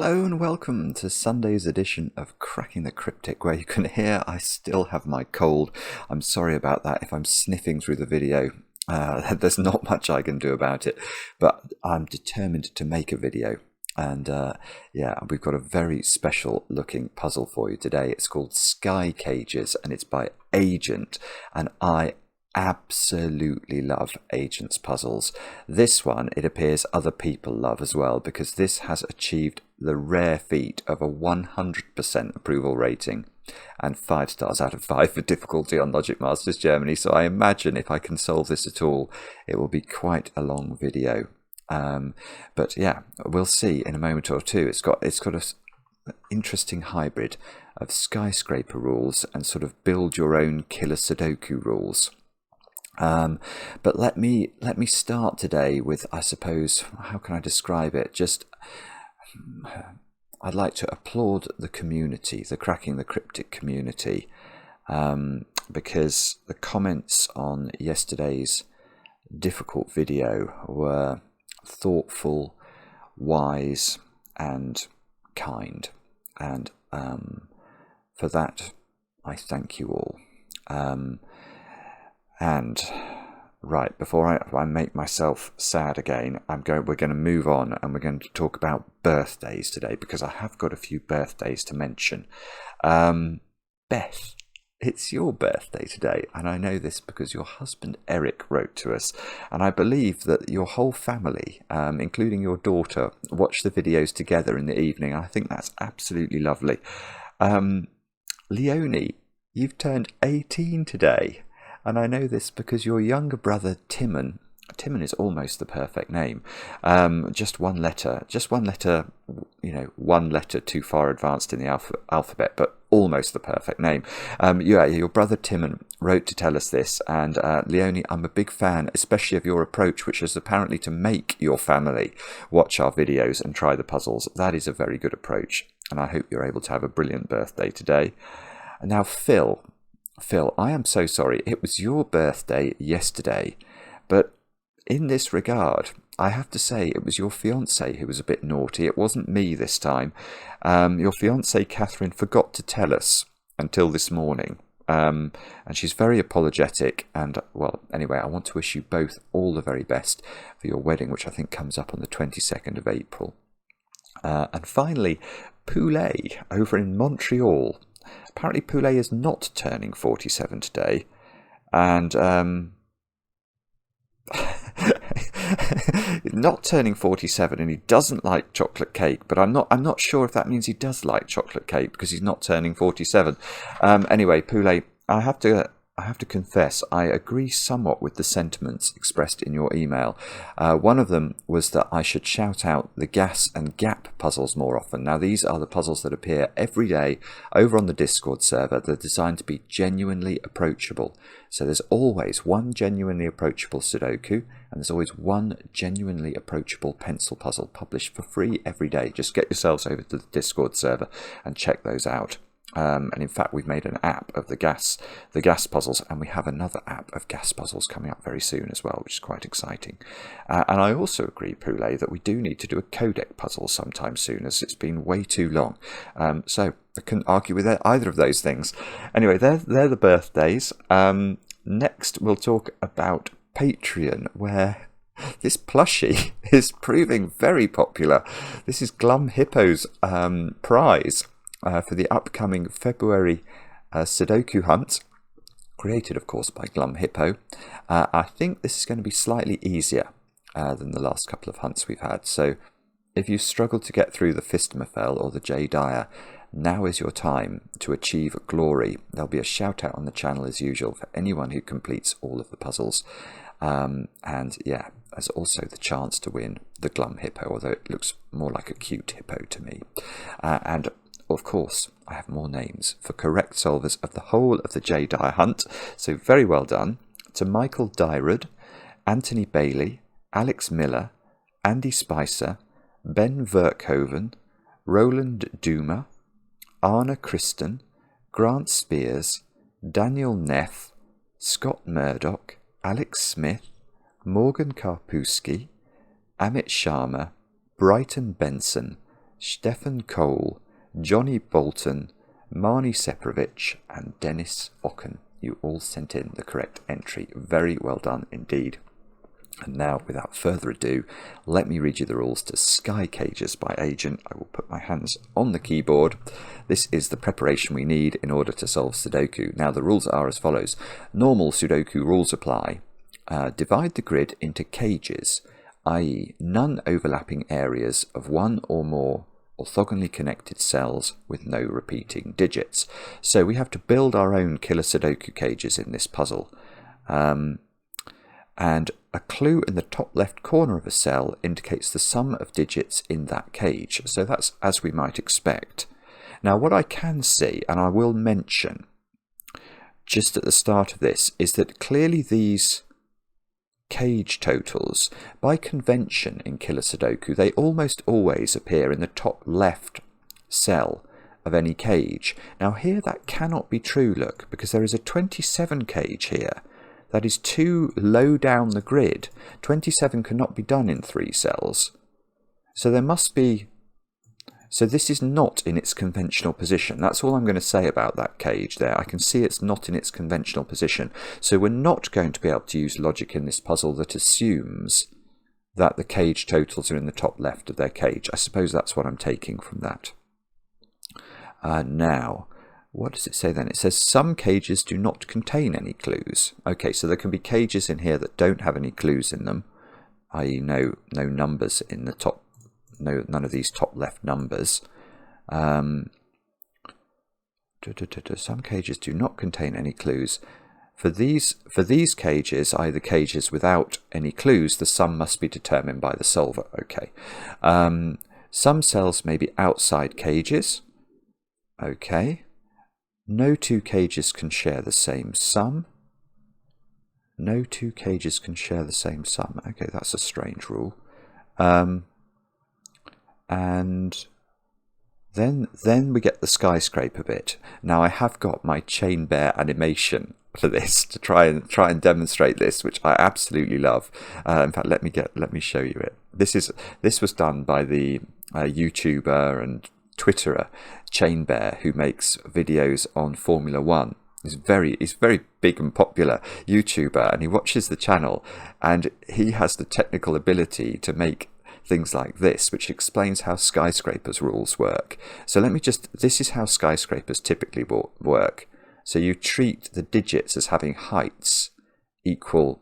Hello and welcome to Sunday's edition of Cracking the Cryptic, where you can hear I still have my cold. I'm sorry about that if I'm sniffing through the video. There's not much I can do about it, but I'm determined to make a video. And yeah, we've got a very special looking puzzle for you today. It's called Skycagers and it's by Agent, and I absolutely love Agent's puzzles. This one, it appears other people love as well, because this has achieved the rare feat of a 100% approval rating and 5 stars out of 5 for difficulty on Logic Masters Germany. So I imagine if I can solve this at all, it will be quite a long video. But yeah, we'll see in a moment or two. It's got an interesting hybrid of Skyscraper rules and sort of build your own killer Sudoku rules. But let me start today with, I suppose, how can I describe it? Just, I'd like to applaud the community, the Cracking the Cryptic community, because the comments on yesterday's difficult video were thoughtful, wise, and kind, and for that I thank you all. And right, before I make myself sad again, we're going to move on and we're going to talk about birthdays today, because I have got a few birthdays to mention. Beth, it's your birthday today, and I know this because your husband Eric wrote to us, and I believe that your whole family, including your daughter, watch the videos together in the evening. I think that's absolutely lovely. Leonie, you've turned 18 today. And I know this because your younger brother Timon is almost the perfect name. Just one letter, you know, one letter too far advanced in the alphabet, but almost the perfect name. Your brother Timon wrote to tell us this, and Leonie, I'm a big fan, especially of your approach, which is apparently to make your family watch our videos and try the puzzles. That is a very good approach, and I hope you're able to have a brilliant birthday today. And now Phil, I am so sorry. It was your birthday yesterday, but in this regard, I have to say it was your fiancée who was a bit naughty. It wasn't me this time. Your fiancée, Catherine, forgot to tell us until this morning, and she's very apologetic. And, well, anyway, I want to wish you both all the very best for your wedding, which I think comes up on the 22nd of April. And finally, Poulet over in Montreal. Apparently Poulet is not turning 47 today, and not turning 47, and he doesn't like chocolate cake, but I'm not sure if that means he does like chocolate cake because he's not turning 47. Anyway, Poulet, I have to confess, I agree somewhat with the sentiments expressed in your email. One of them was that I should shout out the gas and gap puzzles more often. Now, these are the puzzles that appear every day over on the Discord server. They're designed to be genuinely approachable. So there's always one genuinely approachable Sudoku, and there's always one genuinely approachable pencil puzzle published for free every day. Just get yourselves over to the Discord server and check those out. And in fact, we've made an app of the gas puzzles, and we have another app of gas puzzles coming up very soon as well, which is quite exciting. And I also agree, Poulet, that we do need to do a codec puzzle sometime soon, as it's been way too long. So I couldn't argue with either of those things. Anyway, they're the birthdays. Next, we'll talk about Patreon, where this plushie is proving very popular. This is Glum Hippo's prize for the upcoming February Sudoku hunt, created, of course, by Glum Hippo. I think this is going to be slightly easier than the last couple of hunts we've had. So if you struggle to get through the Fistamafel or the J Dyer, now is your time to achieve glory. There'll be a shout out on the channel as usual for anyone who completes all of the puzzles. And yeah, there's also the chance to win the Glum Hippo, although it looks more like a cute hippo to me. And of course, I have more names for correct solvers of the whole of the J Dyer hunt. So very well done to Michael Dyrud, Anthony Bailey, Alex Miller, Andy Spicer, Ben Verkhoven, Roland Duma, Arna Kristen, Grant Spears, Daniel Neff, Scott Murdoch, Alex Smith, Morgan Karpusky, Amit Sharma, Brighton Benson, Stefan Cole, Johnny Bolton, Marnie Separovich, and Dennis Ocken. You all sent in the correct entry. Very well done indeed. And now, without further ado, let me read you the rules to Skycagers by Agent. I will put my hands on the keyboard. This is the preparation we need in order to solve Sudoku. Now, the rules are as follows. Normal Sudoku rules apply. Divide the grid into cages, i.e. non-overlapping areas of one or more orthogonally connected cells with no repeating digits. So we have to build our own killer Sudoku cages in this puzzle. And a clue in the top left corner of a cell indicates the sum of digits in that cage. So that's as we might expect. Now what I can see, and I will mention just at the start of this, is that clearly these cage totals, by convention in killer Sudoku, they almost always appear in the top left cell of any cage. Now here that cannot be true, look, because there is a 27 cage here. That is too low down the grid. 27 cannot be done in 3 cells. So there must be... So this is not in its conventional position. That's all I'm going to say about that cage there. I can see it's not in its conventional position. So we're not going to be able to use logic in this puzzle that assumes that the cage totals are in the top left of their cage. I suppose that's what I'm taking from that. Now... what does it say then? It says some cages do not contain any clues. Okay, so there can be cages in here that don't have any clues in them, i.e. no numbers in the top, none of these top left numbers. Some cages do not contain any clues. For these cages, either cages without any clues, the sum must be determined by the solver. Okay. Some cells may be outside cages. Okay. No 2 cages can share the same sum. No 2 cages can share the same sum. Okay, that's a strange rule. And then we get the skyscraper bit. Now I have got my chain bear animation for this to try and demonstrate this, which I absolutely love. In fact, let me show you it. This was done by the YouTuber and Twitterer Chain Bear, who makes videos on Formula 1. He's very big and popular YouTuber, and he watches the channel, and he has the technical ability to make things like this, which explains how Skyscraper's rules work. So this is how Skyscrapers typically work. So you treat the digits as having heights equal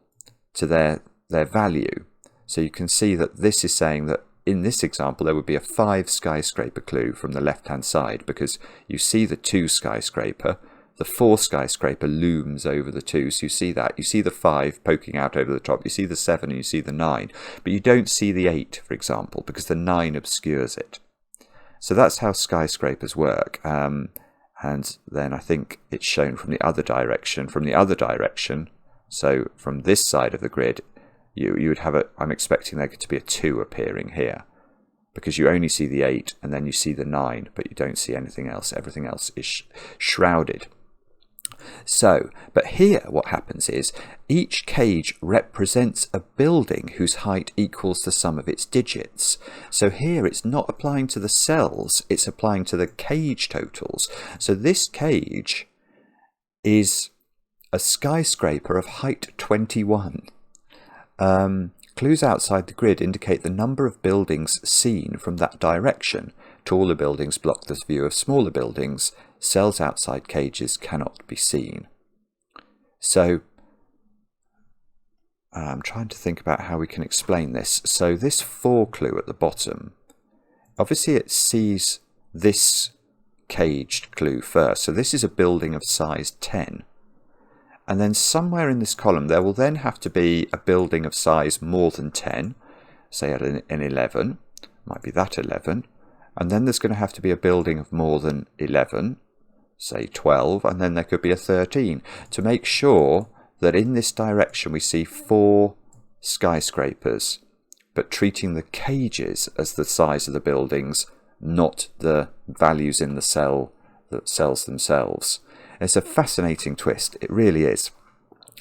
to their value. So you can see that this is saying that in this example, there would be a 5 skyscraper clue from the left-hand side, because you see the 2 skyscraper, the 4 skyscraper looms over the 2, so you see that. You see the 5 poking out over the top, you see the 7 and you see the 9, but you don't see the 8, for example, because the 9 obscures it. So that's how skyscrapers work, and then I think it's shown from the other direction. So from this side of the grid, you would have I'm expecting there to be a 2 appearing here, because you only see the 8 and then you see the 9, but you don't see anything else. Everything else is shrouded. So, but here what happens is each cage represents a building whose height equals the sum of its digits. So here it's not applying to the cells, it's applying to the cage totals. So this cage is a skyscraper of height 21. Clues outside the grid indicate the number of buildings seen from that direction. Taller buildings block the view of smaller buildings. Cells outside cages cannot be seen. So I'm trying to think about how we can explain this. So this 4 clue at the bottom, obviously it sees this caged clue first. So this is a building of size 10. And then somewhere in this column, there will then have to be a building of size more than 10, say at an 11, might be that 11. And then there's going to have to be a building of more than 11, say 12, and then there could be a 13, to make sure that in this direction we see 4 skyscrapers, but treating the cages as the size of the buildings, not the values in the cells themselves. It's a fascinating twist, it really is,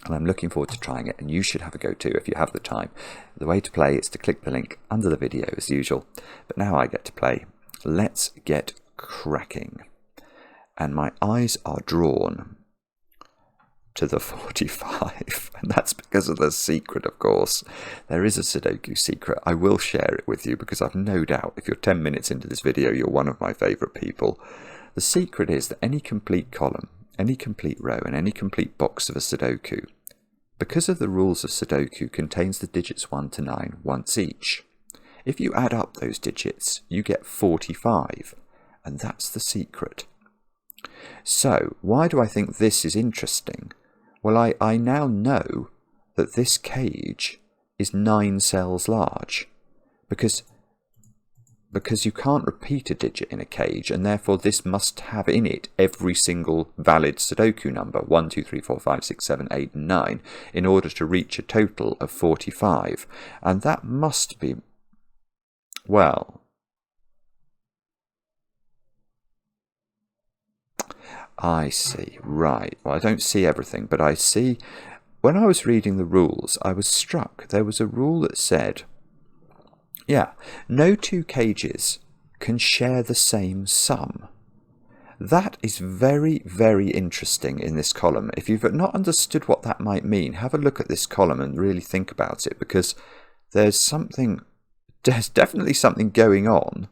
and I'm looking forward to trying it, and you should have a go too if you have the time. The way to play is to click the link under the video as usual, but now I get to play, let's get cracking. And my eyes are drawn to the 45, and that's because of the secret, of course. There is a Sudoku secret. I will share it with you because I've no doubt if you're 10 minutes into this video, you're one of my favourite people. The secret is that any complete column, any complete row, and any complete box of a Sudoku, because of the rules of Sudoku, contains the digits 1 to 9 once each. If you add up those digits, you get 45, and that's the secret. So, why do I think this is interesting? Well, I now know that this cage is 9 cells large, because you can't repeat a digit in a cage, and therefore this must have in it every single valid Sudoku number, 1, 2, 3, 4, 5, 6, 7, 8, and 9, in order to reach a total of 45. And that must be, well, I see, right. Well, I don't see everything, but I see, when I was reading the rules, I was struck. There was a rule that said, yeah, no two cages can share the same sum. That is very, very interesting in this column. If you've not understood what that might mean, have a look at this column and really think about it, because there's definitely something going on.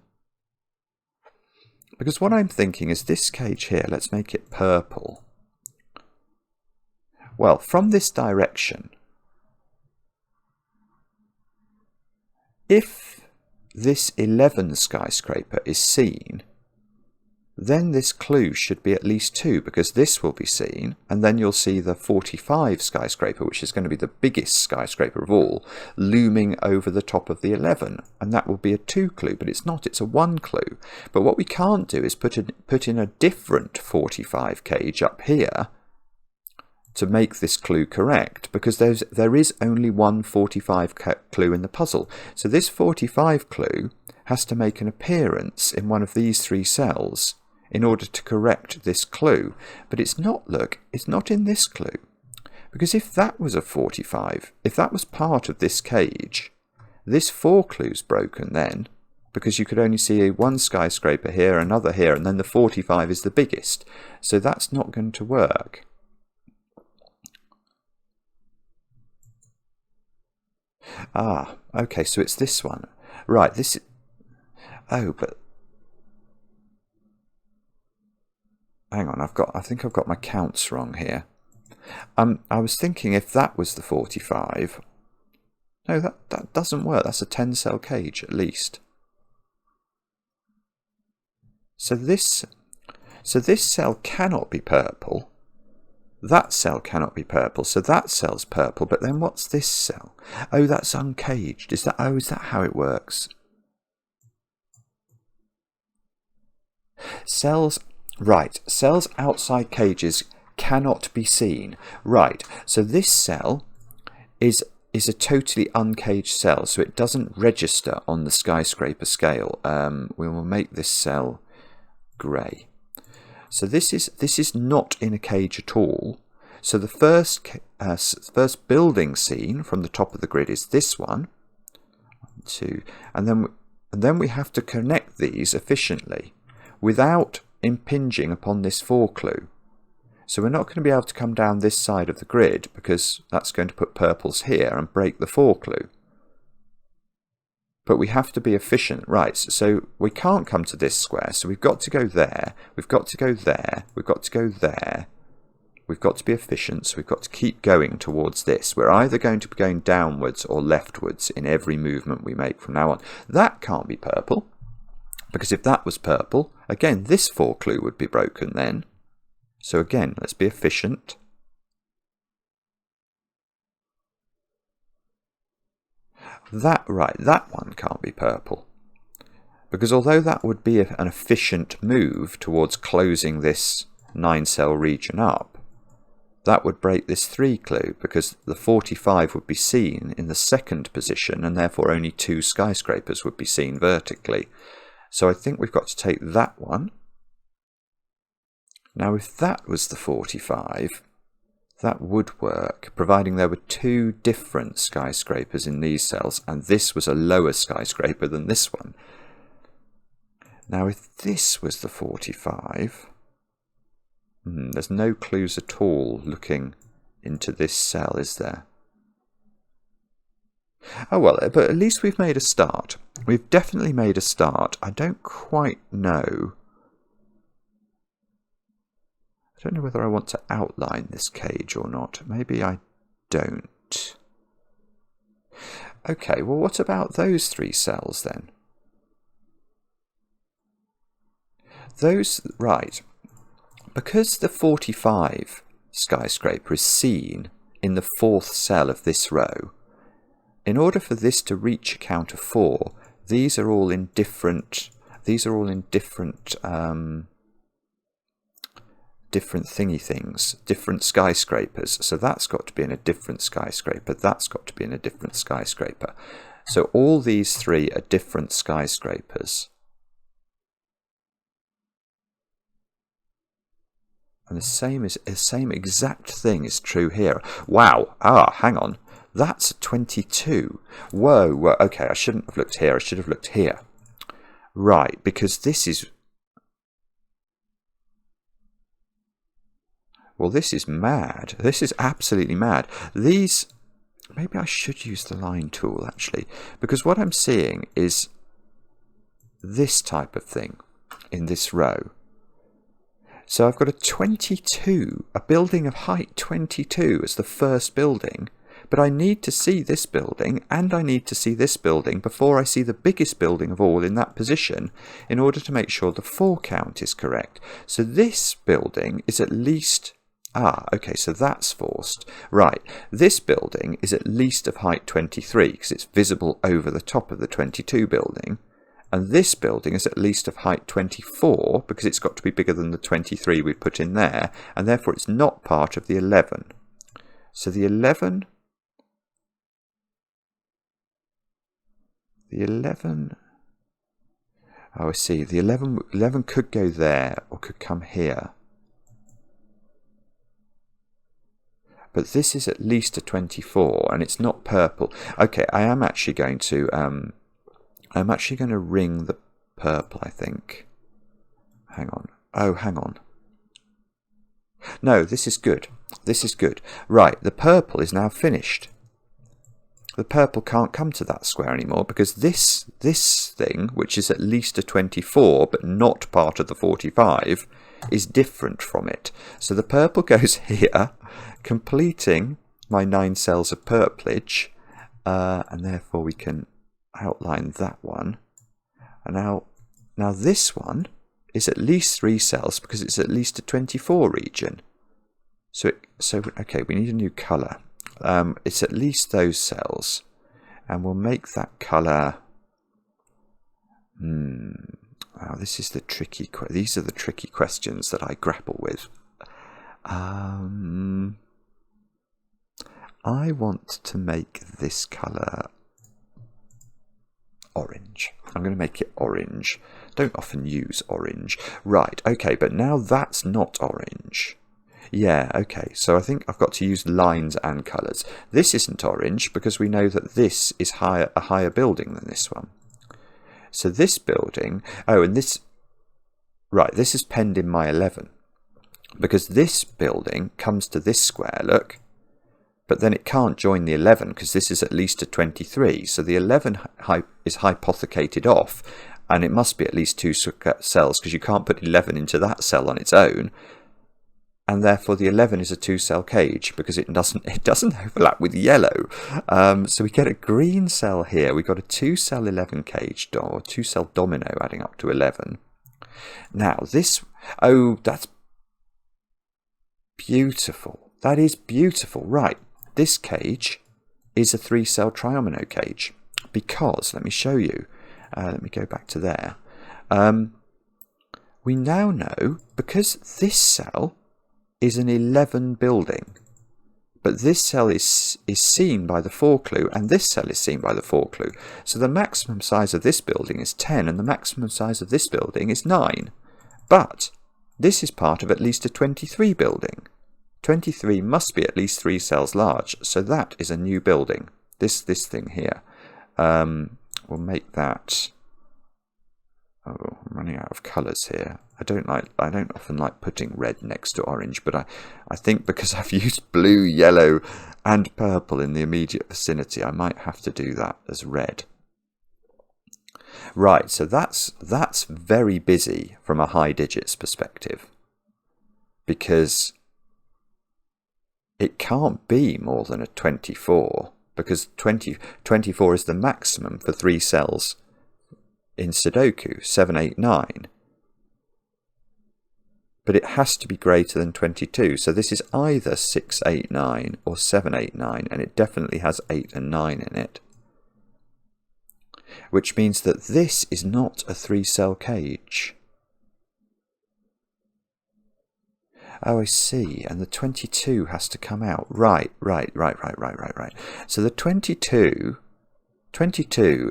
Because what I'm thinking is this cage here, let's make it purple. Well, from this direction, if this 11 skyscraper is seen, then this clue should be at least 2, because this will be seen, and then you'll see the 45 skyscraper, which is going to be the biggest skyscraper of all, looming over the top of the 11, and that will be a 2 clue, but it's not, it's a 1 clue. But what we can't do is put in a different 45 cage up here to make this clue correct, because there is only one 45 clue in the puzzle. So this 45 clue has to make an appearance in one of these 3 cells in order to correct this clue. But it's not, look, it's not in this clue. Because if that was a 45, if that was part of this cage, this 4 clue's broken then, because you could only see one skyscraper here, another here, and then the 45 is the biggest. So that's not going to work. Ah, okay, so it's this one. Right, this is... Oh, but... Hang on, I think I've got my counts wrong here. I was thinking if that was the 45... No, that doesn't work. That's a 10-cell cage, at least. So this cell cannot be purple. That cell cannot be purple, so that cell's purple, but then what's this cell? Oh, that's uncaged. Is that how it works? Cells outside cages cannot be seen. Right, so this cell is a totally uncaged cell, so it doesn't register on the skyscraper scale. We will make this cell grey. So this is not in a cage at all. So the first building scene from the top of the grid is this one, 2, and then we have to connect these efficiently without impinging upon this 4 clue. So we're not going to be able to come down this side of the grid because that's going to put purples here and break the 4 clue. But we have to be efficient, right? So we can't come to this square, so we've got to go there, we've got to go there, we've got to go there. We've got to be efficient, so we've got to keep going towards this. We're either going to be going downwards or leftwards in every movement we make from now on. That can't be purple, because if that was purple, again, this 4 clue would be broken then. So again, let's be efficient. That one can't be purple. Because although that would be an efficient move towards closing this 9-cell region up, that would break this 3 clue, because the 45 would be seen in the second position, and therefore only 2 skyscrapers would be seen vertically. So I think we've got to take that one. Now if that was the 45, that would work, providing there were 2 different skyscrapers in these cells, and this was a lower skyscraper than this one. Now, if this was the 45, there's no clues at all looking into this cell, is there? Oh well, but at least we've made a start. We've definitely made a start. I don't quite know. I don't know whether I want to outline this cage or not. Maybe I don't. Okay, well, what about those 3 cells then? Those, right. Because the 45 skyscraper is seen in the 4th cell of this row, in order for this to reach a count of 4, these are all in different different thingy things, different skyscrapers. So that's got to be in a different skyscraper. That's got to be in a different skyscraper. So all these 3 are different skyscrapers. And the same exact thing is true here. Wow. Hang on. That's 22. Whoa. Okay, I shouldn't have looked here. I should have looked here. Right, because this is... Well, this is mad. This is absolutely mad. These... Maybe I should use the line tool, actually. Because what I'm seeing is this type of thing in this row. So I've got a 22, a building of height 22 as the first building. But I need to see this building and I need to see this building before I see the biggest building of all in that position in order to make sure the 4 count is correct. So this building is at least... okay, so that's forced. Right, this building is at least of height 23 because it's visible over the top of the 22 building. And this building is at least of height 24 because it's got to be bigger than the 23 we put in there. And therefore it's not part of the 11. So the 11... The 11... Oh, I see. The 11 could go there or could come here. But this is at least a 24 and it's not purple. Okay, I am actually going to... I'm actually going to ring the purple, I think. Hang on. Oh, hang on. No, this is good. This is good. Right, the purple is now finished. The purple can't come to that square anymore because this thing, which is at least a 24 but not part of the 45, is different from it. So the purple goes here, completing my 9 cells of purplage, and therefore we can outline that one. And now this one is at least 3 cells because it's at least a 24 region. So okay, we need a new colour. It's at least those cells, and we'll make that colour. Wow, this is the tricky. These are the tricky questions that I grapple with. I want to make this colour orange. I'm going to make it orange. Don't often use orange. Right, okay, but now that's not orange. Yeah, okay, so I think I've got to use lines and colours. This isn't orange because we know that this is a higher building than this one. So this building, and this, right, this is penned in my 11. Because this building comes to this square, look, but then it can't join the 11 because this is at least a 23. So the 11 is hypothecated off, and it must be at least 2 cells because you can't put 11 into that cell on its own. And therefore the 11 is a 2-cell cage because it doesn't overlap with yellow. So we get a green cell here. We've got a 2-cell 11 cage, or 2-cell domino adding up to 11. Now this, that's beautiful. That is beautiful. Right, this cage is a 3-cell triomino cage because, let me show you. Let me go back to there. We now know, because this cell is an 11 building, but this cell is seen by the 4 clue and this cell is seen by the 4 clue. So the maximum size of this building is 10 and the maximum size of this building is 9. But this is part of at least a 23 building. 23 must be at least 3 cells large, so that is a new building. This thing here. We'll make that Oh, I'm running out of colours here. I don't often like putting red next to orange, but I think because I've used blue, yellow and purple in the immediate vicinity, I might have to do that as red. Right, so that's very busy from a high digits perspective, because it can't be more than a 24, because 24 is the maximum for 3 cells in Sudoku, 7, 8, 9. But it has to be greater than 22, so this is either 6, 8, 9 or 7, 8, 9, and it definitely has 8 and 9 in it. Which means that this is not a 3-cell cage. Oh, I see, and the 22 has to come out. Right. So the 22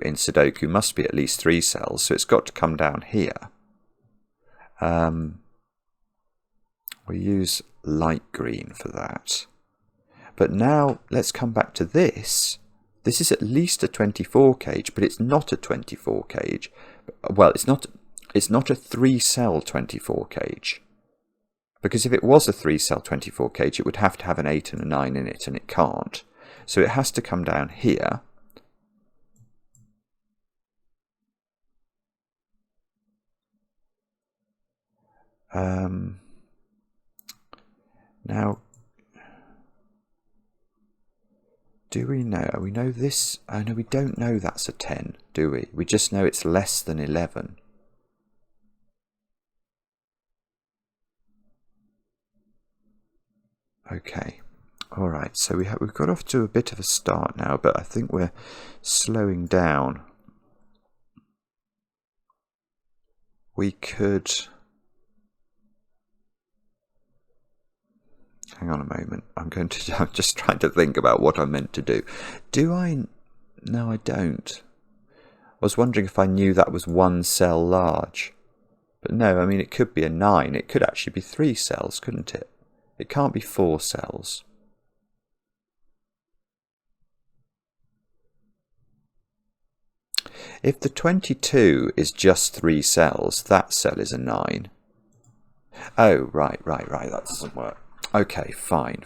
in Sudoku must be at least 3 cells, so it's got to come down here. We use light green for that. But now let's come back to this. This is at least a 24 cage, but it's not a 24 cage. Well, it's not a 3-cell 24 cage. Because if it was a 3-cell 24 cage, it would have to have an 8 and a 9 in it, and it can't. So it has to come down here. Now, do we know? We know this. Oh no, we don't know that's a 10, do we? We just know it's less than 11. Okay, all right. So we've got off to a bit of a start now, but I think we're slowing down. We could. Hang on a moment. I'm just trying to think about what I'm meant to do. Do I? No, I don't. I was wondering if I knew that was 1 cell large. But no, I mean, it could be a 9. It could actually be 3 cells, couldn't it? It can't be 4 cells. If the 22 is just 3 cells, that cell is a 9. Oh, right. That doesn't work. Okay, fine.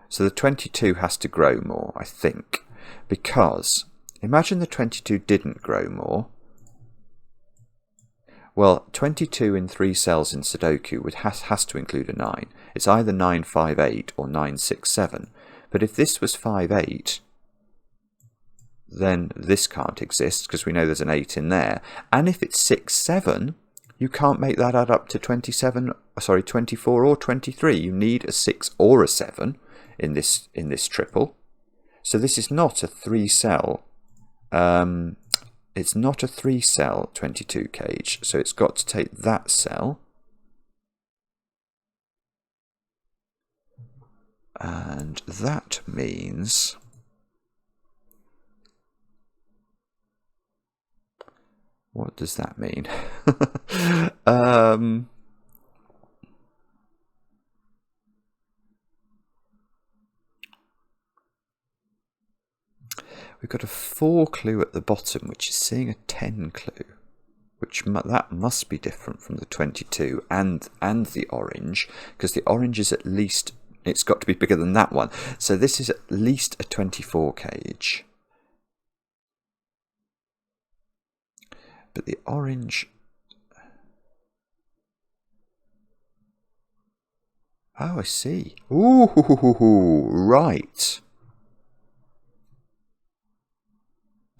So the 22 has to grow more, I think. Because, imagine the 22 didn't grow more. Well, 22 in 3 cells in Sudoku has to include a 9. It's either 9, 5, 8 or 9, 6, 7. But if this was 5, 8, then this can't exist because we know there's an 8 in there. And if it's 6, 7, you can't make that add up to 24 or 23. You need a 6 or a 7 in this triple. So this is not a 3-cell. It's not a 3-cell 22 cage. So it's got to take that cell. And that means what does that mean? We've got a 4 clue at the bottom, which is seeing a 10 clue, which that must be different from the 22 and the orange, because the orange is at least, it's got to be bigger than that one. So this is at least a 24 cage. But the orange... Oh, I see. Ooh, right.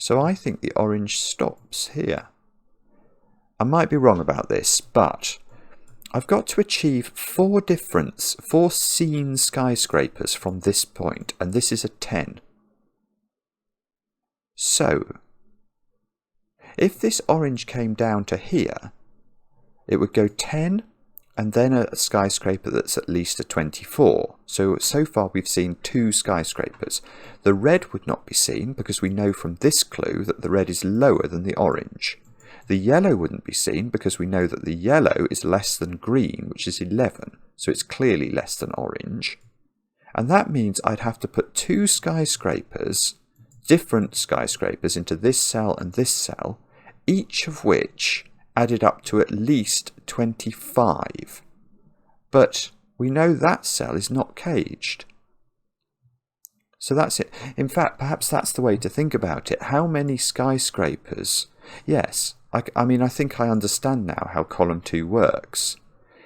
So I think the orange stops here. I might be wrong about this, but I've got to achieve 4 scene skyscrapers from this point, and this is a 10. So, if this orange came down to here, it would go 10 and then a skyscraper that's at least a 24. So far we've seen 2 skyscrapers. The red would not be seen because we know from this clue that the red is lower than the orange. The yellow wouldn't be seen because we know that the yellow is less than green, which is 11. So it's clearly less than orange. And that means I'd have to put 2 skyscrapers, different skyscrapers, into this cell and this cell, each of which added up to at least 25. But we know that cell is not caged. So that's it. In fact, perhaps that's the way to think about it. How many skyscrapers? Yes, I mean, I think I understand now how column 2 works.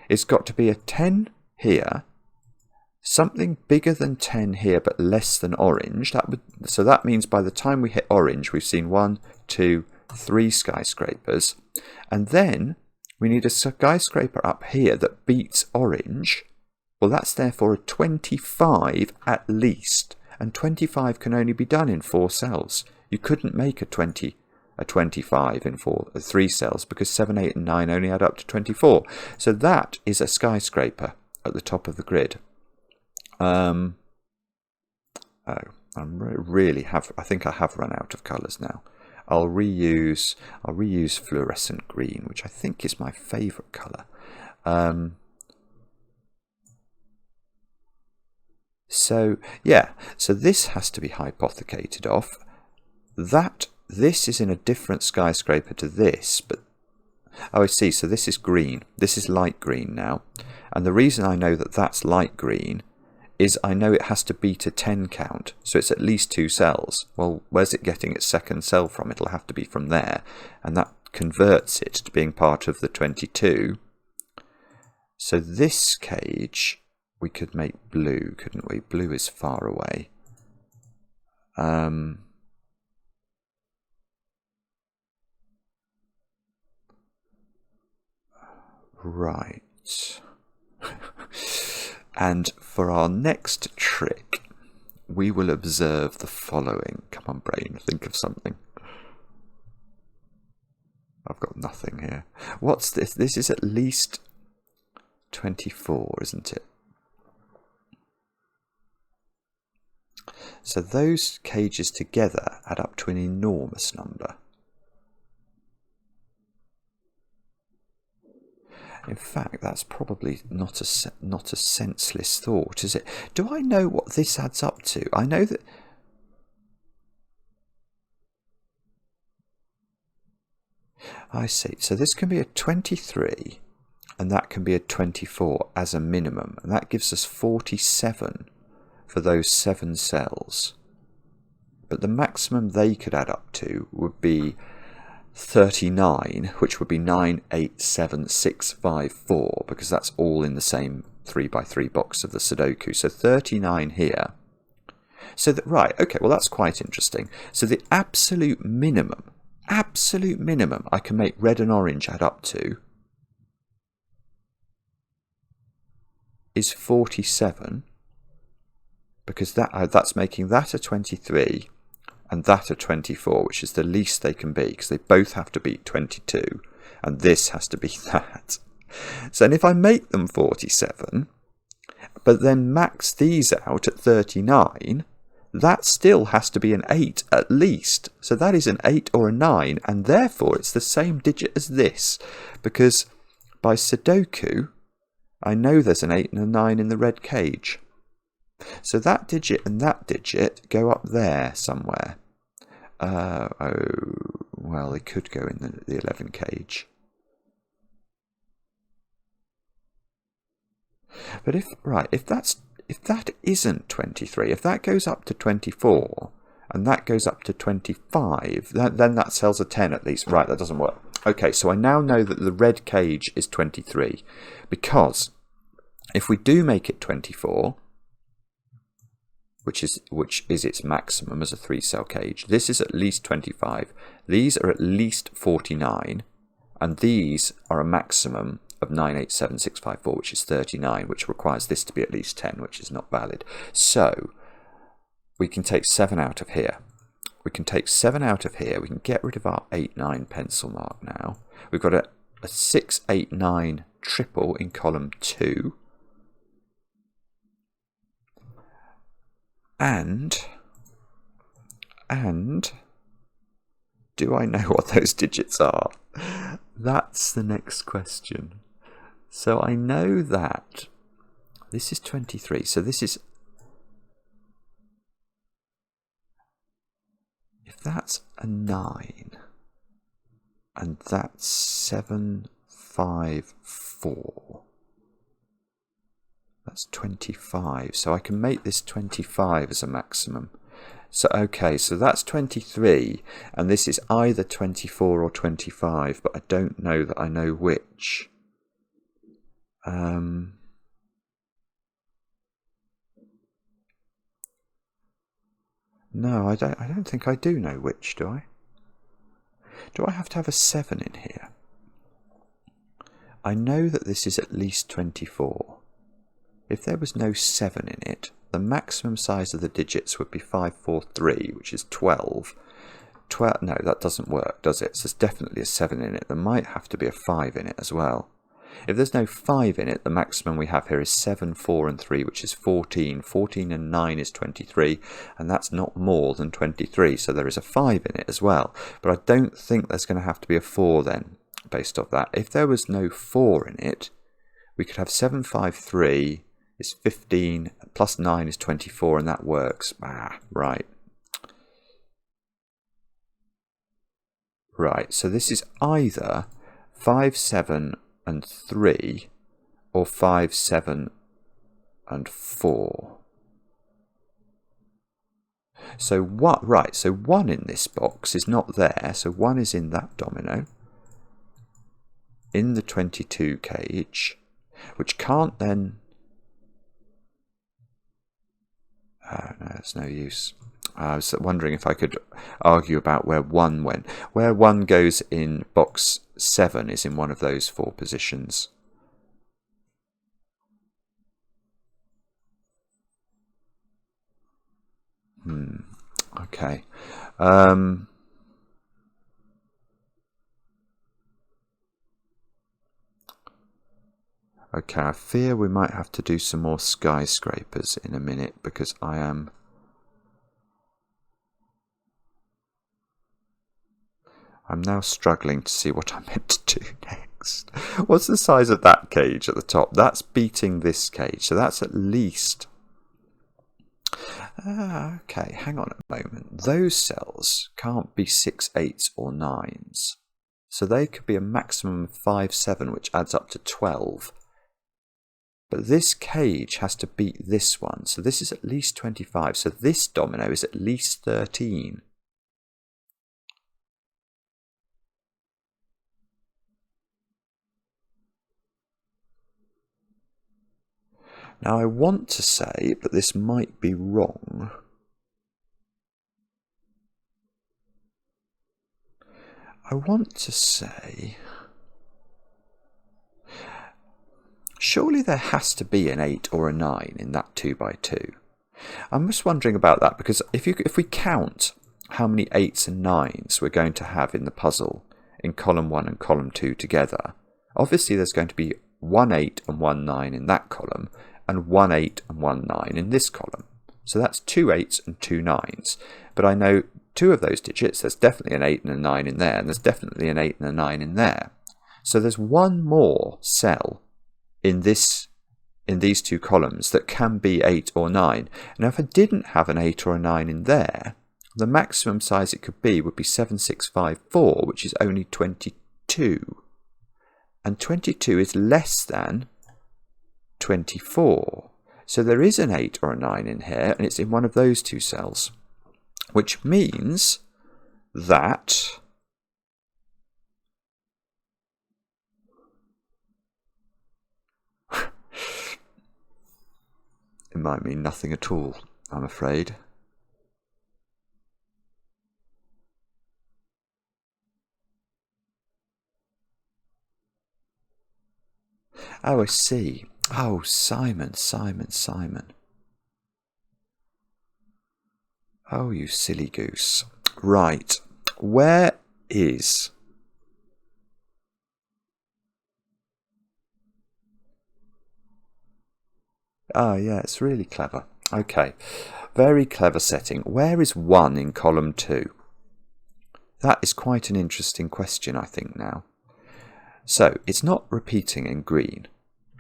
It's got to be a 10 here, something bigger than 10 here but less than orange. So that means by the time we hit orange, we've seen 1, 2, 3 skyscrapers. And then we need a skyscraper up here that beats orange. Well, that's therefore a 25 at least. And 25 can only be done in 4 cells. You couldn't make a 25 in 3 cells because 7, 8 and 9 only add up to 24. So that is a skyscraper at the top of the grid. I think I have run out of colours now. I'll reuse fluorescent green, which I think is my favourite colour. So this has to be hypothecated off. This is in a different skyscraper to this, but oh, I see. So this is green. This is light green now, and the reason I know that that's light green is I know it has to beat a 10 count, so it's at least 2 cells. Well, where's it getting its second cell from? It'll have to be from there, and that converts it to being part of the 22. So this cage we could make blue, couldn't we? Blue is far away. Right. And for our next trick, we will observe the following. Come on, brain, think of something. I've got nothing here. What's this? This is at least 24, isn't it? So those cages together add up to an enormous number. In fact, that's probably not a senseless thought, is it? Do I know what this adds up to? I know that... I see. So this can be a 23, and that can be a 24 as a minimum. And that gives us 47 for those 7 cells. But the maximum they could add up to would be 39, which would be 9, 8, 7, 6, 5, 4, because that's all in the same 3x3 box of the Sudoku. So 39 here. So that, right, okay, well that's quite interesting. So the absolute minimum I can make red and orange add up to is 47, because that's making that a 23 and that a 24, which is the least they can be, because they both have to beat 22, and this has to be that. So and if I make them 47, but then max these out at 39, that still has to be an 8 at least. So that is an 8 or a 9, and therefore it's the same digit as this, because by Sudoku, I know there's an 8 and a 9 in the red cage. So that digit and that digit go up there somewhere. Well, they could go in the 11 cage. But if that isn't 23, if that goes up to 24, and that goes up to 25, then that sells a 10 at least. Right, that doesn't work. Okay, so I now know that the red cage is 23, because if we do make it 24, which is its maximum as a 3-cell cage, this is at least 25. These are at least 49, and these are a maximum of 9, 8, 7, 6, 5, 4, which is 39, which requires this to be at least 10, which is not valid. So we can take 7 out of here. We can take 7 out of here. We can get rid of our 8, 9 pencil mark now. We've got a 6, 8, 9 triple in column 2. And do I know what those digits are? That's the next question. So I know that this is 23. So this is, if that's a 9, and that's 754. That's 25. So I can make this 25 as a maximum. So okay, so that's 23, and this is either 24 or 25, but I don't know that I know which. No, I don't think I do know which, do I? Do I have to have a 7 in here? I know that this is at least 24. If there was no 7 in it, the maximum size of the digits would be 543, which is 12. No, that doesn't work, does it? So there's definitely a 7 in it. There might have to be a 5 in it as well. If there's no 5 in it, the maximum we have here is 7, 4 and 3, which is 14. 14 and 9 is 23, and that's not more than 23, so there is a 5 in it as well. But I don't think there's going to have to be a 4 then, based off that. If there was no 4 in it, we could have 753 is 15, plus 9 is 24, and that works. Right. Right, so this is either 5, 7 and 3 or 5, 7 and 4. So what? Right, so 1 in this box is not there, so 1 is in that domino, in the 22 cage, which can't then... no, it's no use. I was wondering if I could argue about where 1 went. Where 1 goes in box 7 is in one of those 4 positions. Okay. Okay, I fear we might have to do some more skyscrapers in a minute, because I'm now struggling to see what I'm meant to do next. What's the size of that cage at the top? That's beating this cage, so that's at least... okay, hang on a moment. Those cells can't be 6, 8s or 9s. So they could be a maximum of 5, 7, which adds up to 12. But this cage has to beat this one, so this is at least 25. So this domino is at least 13. Now I want to say, but this might be wrong. I want to say... surely there has to be an 8 or a 9 in that 2x2. I'm just wondering about that, because if we count how many 8s and 9s we're going to have in the puzzle in column 1 and column 2 together, obviously there's going to be 1 8 and 1 9 in that column, and 1 8 and 1 9 in this column. So that's 2 8s and 2 9s. But I know 2 of those digits, there's definitely an 8 and a 9 in there, and there's definitely an 8 and a 9 in there. So there's one more cell in these 2 columns that can be 8 or 9. Now if I didn't have an 8 or a 9 in there, the maximum size it could be would be 7654, which is only 22. And 22 is less than 24. So there is an 8 or a 9 in here, and it's in one of those 2 cells. Which means that... it might mean nothing at all, I'm afraid. Oh, I see. Oh, Simon. Oh, you silly goose. Right. Where is... ah, yeah, it's really clever. Okay. Very clever setting. Where is 1 in column 2? That is quite an interesting question, I think, now. So, it's not repeating in green.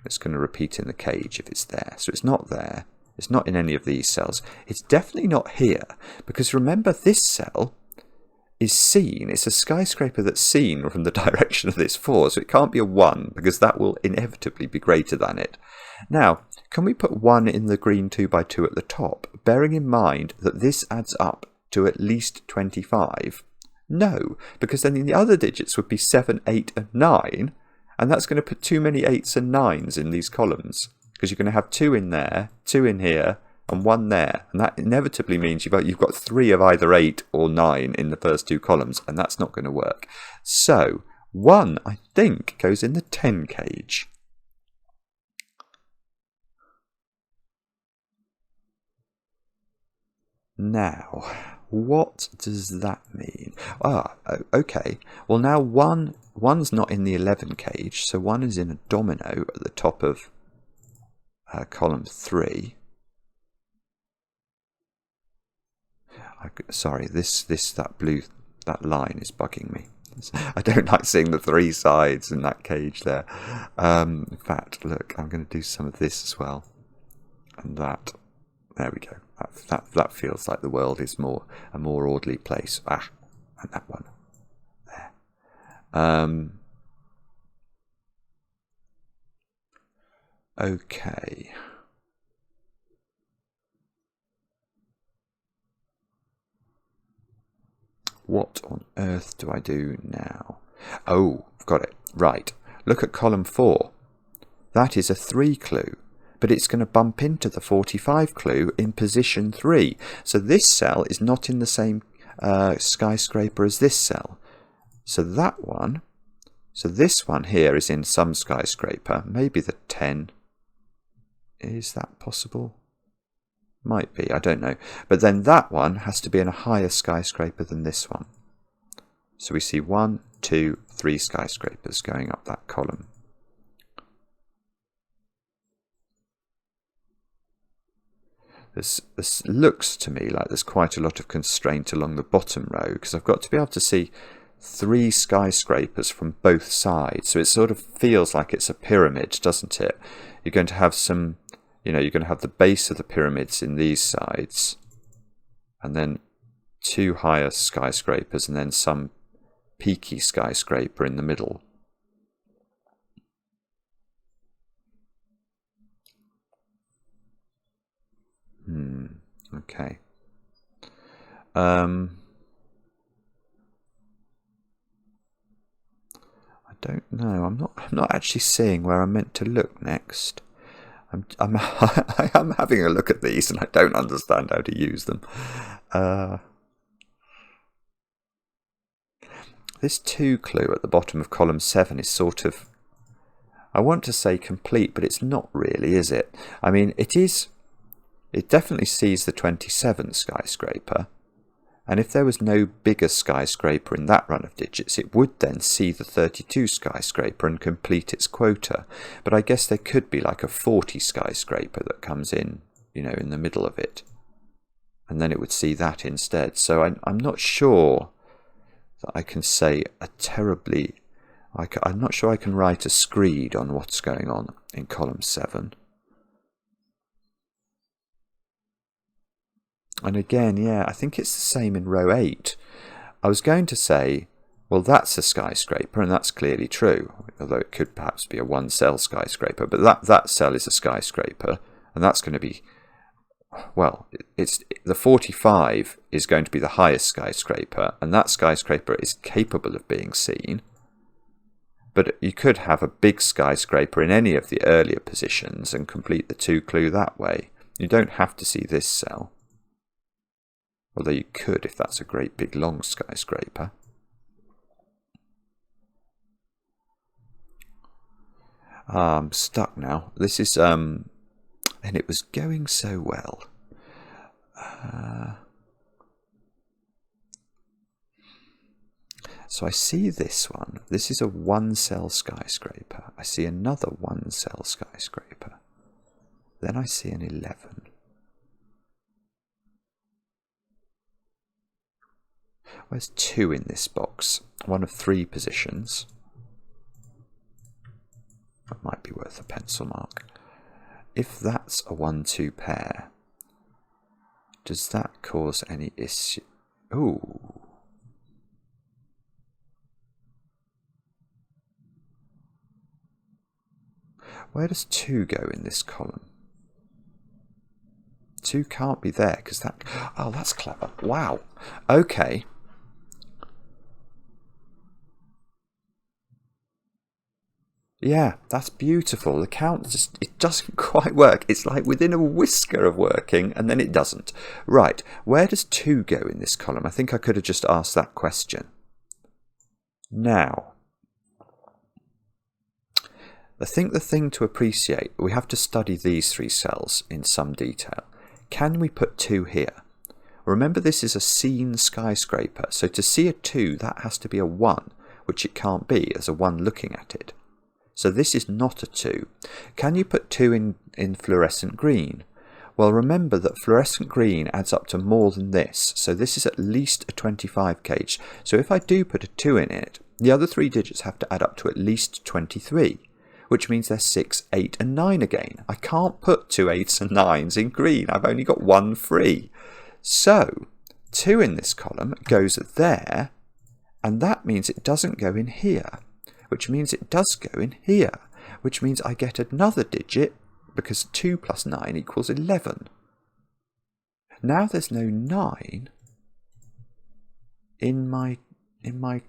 It's going to repeat in the cage if it's there. So it's not there. It's not in any of these cells. It's definitely not here, because remember this cell is seen. It's a skyscraper that's seen from the direction of this 4, so it can't be a 1 because that will inevitably be greater than it. Now, can we put 1 in the green 2x2 at the top, bearing in mind that this adds up to at least 25? No, because then the other digits would be 7, 8 and 9, and that's going to put too many 8s and 9s in these columns, because you're going to have 2 in there, 2 in here, and 1 there, and that inevitably means you've got 3 of either 8 or 9 in the first 2 columns, and that's not going to work. So 1, I think, goes in the 10 cage. Now, what does that mean? Okay. Well, now 1's not in the 11 cage, so 1 is in a domino at the top of column 3. Sorry, that line is bugging me. I don't like seeing the 3 sides in that cage there. In fact, look, I'm going to do some of this as well, and that. There we go. That feels like the world is a more orderly place. And that one there. Okay. What on earth do I do now? Oh, I've got it. Right. Look at column 4. That is a 3 clue, but it's going to bump into the 45 clue in position 3. So this cell is not in the same skyscraper as this cell. So that one, so this one here is in some skyscraper, maybe the 10. Is that possible? Might be, I don't know. But then that one has to be in a higher skyscraper than this one. So we see 1, 2, 3 skyscrapers going up that column. This looks to me like there's quite a lot of constraint along the bottom row, because I've got to be able to see 3 skyscrapers from both sides. So it sort of feels like it's a pyramid, doesn't it? You're going to have some, you're going to have the base of the pyramids in these sides, and then 2 higher skyscrapers, and then some peaky skyscraper in the middle. Okay. I don't know. I'm not actually seeing where I'm meant to look next. I am having a look at these, and I don't understand how to use them. This 2 clue at the bottom of column 7 is sort of, I want to say complete, but it's not really, is it? I mean, it is. It definitely sees the 27 skyscraper, and if there was no bigger skyscraper in that run of digits, it would then see the 32 skyscraper and complete its quota. But I guess there could be like a 40 skyscraper that comes in, in the middle of it, and then it would see that instead. So I'm not sure that I can say a terribly... I'm not sure I can write a screed on what's going on in column 7. And again, yeah, I think it's the same in row 8. I was going to say, well, that's a skyscraper, and that's clearly true, although it could perhaps be a 1-cell skyscraper, but that cell is a skyscraper, and that's going to be, well, it's the 45 is going to be the highest skyscraper, and that skyscraper is capable of being seen. But you could have a big skyscraper in any of the earlier positions and complete the 2 clue that way. You don't have to see this cell. Although you could if that's a great big long skyscraper. I'm stuck now. This is, and it was going so well. So I see this one. This is a 1-cell skyscraper. I see another 1-cell skyscraper. Then I see an 11. There's 2 in this box, one of 3 positions. That might be worth a pencil mark. If that's a 1-2 pair, does that cause any issue? Ooh. Where does 2 go in this column? 2 can't be there because that... Oh, that's clever. Wow. Okay. Yeah, that's beautiful. The count just, it doesn't quite work. It's like within a whisker of working, and then it doesn't. Right, where does 2 go in this column? I think I could have just asked that question. Now, I think the thing to appreciate, we have to study these 3 cells in some detail. Can we put 2 here? Remember, this is a seen skyscraper, so to see a 2, that has to be a 1, which it can't be as a 1 looking at it. So this is not a 2. Can you put 2 in fluorescent green? Well, remember that fluorescent green adds up to more than this, so this is at least a 25 cage. So if I do put a 2 in it, the other 3 digits have to add up to at least 23, which means they're 6, 8 and 9 again. I can't put 2 8s and 9s in green. I've only got 1 free. So 2 in this column goes there, and that means it doesn't go in here, which means it does go in here, which means I get another digit because 2 plus 9 equals 11. Now there's no 9 in my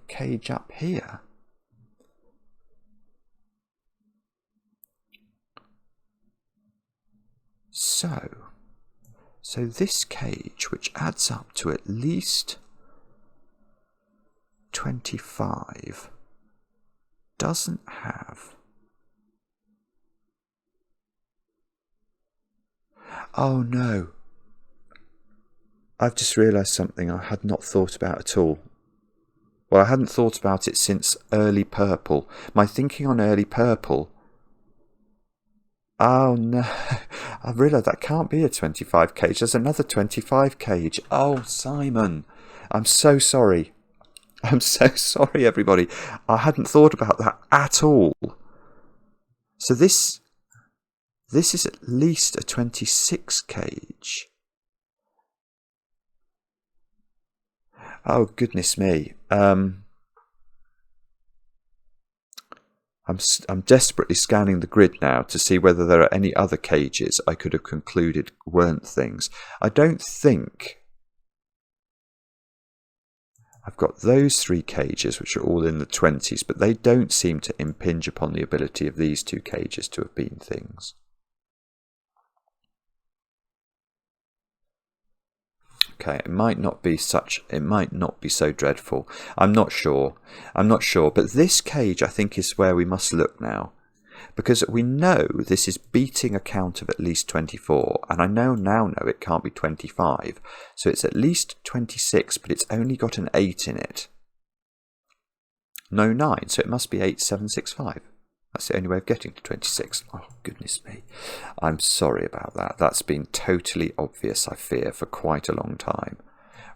cage up here. So this cage, which adds up to at least 25, doesn't have... Oh no, I've just realised something I had not thought about at all. Well, I hadn't thought about it since early purple. My thinking on early purple... Oh no, I've realised that can't be a 25 cage. There's another 25 cage. Oh, Simon, I'm so sorry. I'm so sorry, everybody. I hadn't thought about that at all. So this is at least a 26 cage. Oh, goodness me. I'm desperately scanning the grid now to see whether there are any other cages I could have concluded weren't things. I don't think... I've got those 3 cages which are all in the 20s, but they don't seem to impinge upon the ability of these 2 cages to have been things. Okay, it might not be so dreadful. I'm not sure, but this cage I think is where we must look now, because we know this is beating a count of at least 24, and I now know it can't be 25, so it's at least 26, but it's only got an 8 in it. No 9, so it must be 8765. That's the only way of getting to 26. Oh, goodness me. I'm sorry about that. That's been totally obvious, I fear, for quite a long time.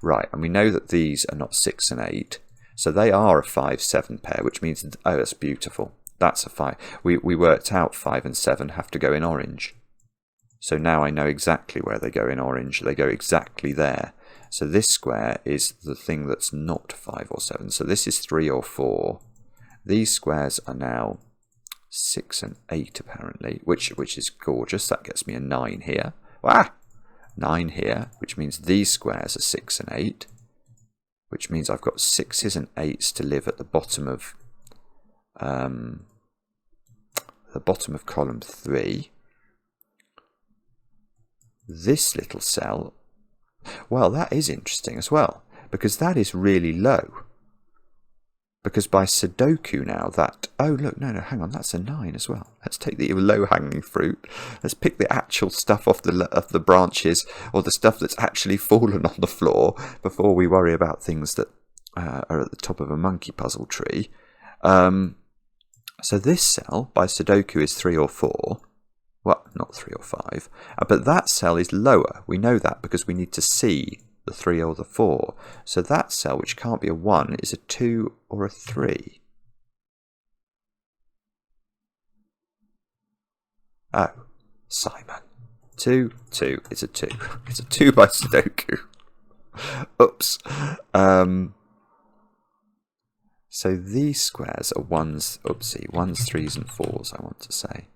Right, and we know that these are not 6 and 8, so they are a 5-7 pair, which means, oh, that's beautiful. That's a 5. We worked out 5 and 7 have to go in orange. So now I know exactly where they go in orange. They go exactly there. So this square is the thing that's not 5 or 7. So this is 3 or 4. These squares are now 6 and 8 apparently, which is gorgeous. That gets me a 9 here. Ah! 9 here, which means these squares are 6 and 8, which means I've got 6s and 8s to live at the bottom of column 3. This little cell, well, that is interesting as well, because that is really low. Because by Sudoku now that... Oh, look, no, hang on, that's a 9 as well. Let's take the low-hanging fruit. Let's pick the actual stuff off the branches, or the stuff that's actually fallen on the floor, before we worry about things that are at the top of a monkey puzzle tree. So this cell, by Sudoku, is 3 or 4. Well, not 3 or 5. But that cell is lower. We know that because we need to see the 3 or the 4. So that cell, which can't be a 1, is a 2 or a 3. Oh, Simon. 2, 2. It's a 2. It's a 2 by Sudoku. Oops. So these squares are 1s, oopsie, 1s, 3s and 4s, I want to say.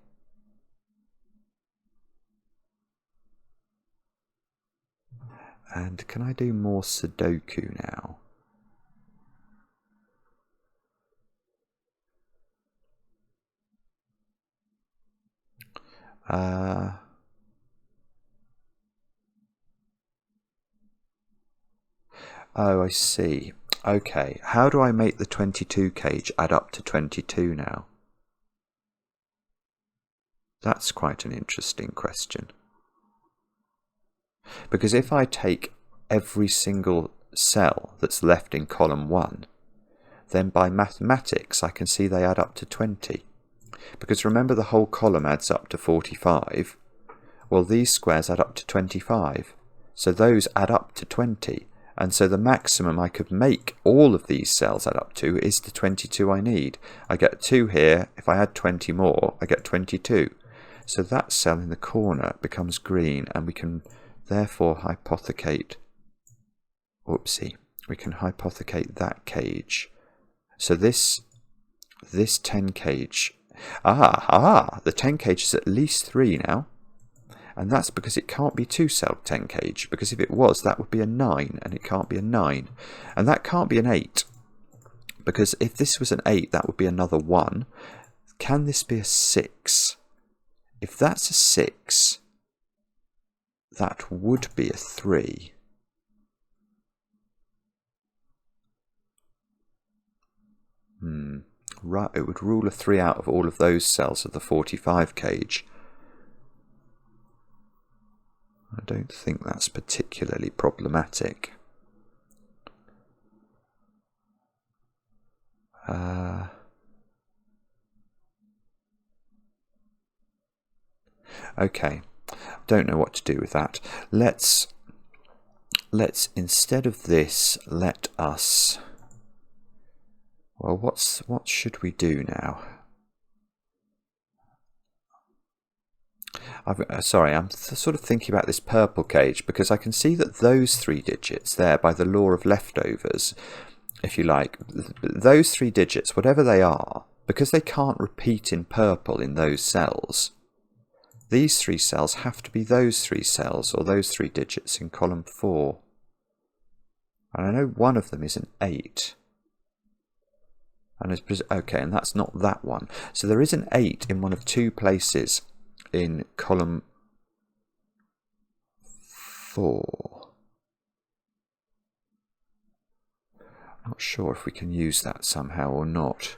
And can I do more Sudoku now? Oh, I see. Okay, how do I make the 22 cage add up to 22 now? That's quite an interesting question. Because if I take every single cell that's left in column 1, then by mathematics I can see they add up to 20. Because remember, the whole column adds up to 45. Well, these squares add up to 25. So those add up to 20. And so the maximum I could make all of these cells add up to is the 22 I need. I get 2 here. If I add 20 more, I get 22. So that cell in the corner becomes green, and we can therefore hypothecate... Whoopsie. We can hypothecate that cage. So this 10 cage... the 10 cage is at least 3 now. And that's because it can't be 2-cell 10 cage, because if it was, that would be a 9, and it can't be a 9. And that can't be an 8, because if this was an 8, that would be another 1. Can this be a 6? If that's a 6, that would be a 3. Right, it would rule a 3 out of all of those cells of the 45 cage. I don't think that's particularly problematic. Okay, don't know what to do with that. Let's instead of this, let us... Well, what should we do now? Sorry, I'm sort of thinking about this purple cage, because I can see that those 3 digits there, by the law of leftovers, if you like, those 3 digits, whatever they are, because they can't repeat in purple in those cells, these 3 cells have to be those 3 cells, or those 3 digits in column 4. And I know one of them is an 8. And it's, okay, and that's not that one. So there is an 8 in one of 2 places in column 4. I'm not sure if we can use that somehow or not.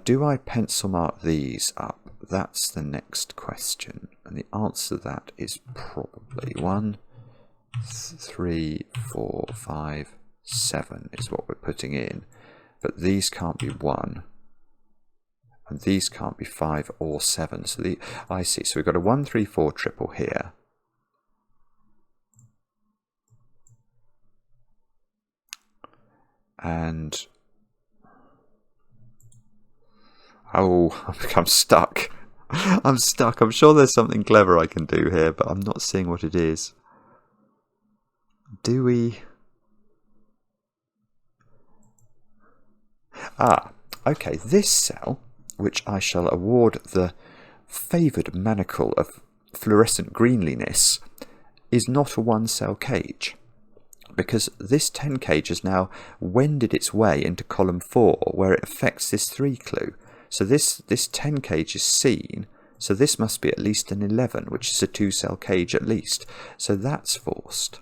Do I pencil mark these up? That's the next question. And the answer to that is probably 1, 3, 4, 5, 7 is what we're putting in. But these can't be 1. And these can't be 5 or 7. So I see. So we've got a 1, 3, 4 triple here. And oh, I'm stuck. I'm stuck. I'm sure there's something clever I can do here, but I'm not seeing what it is. Do we? Okay. This cell, which I shall award the favoured manacle of fluorescent greenliness, is not a 1-cell cage, because this 10 cage has now wended its way into column 4, where it affects this 3 clue. So this 10 cage is seen, so this must be at least an 11, which is a 2-cell cage at least. So that's forced.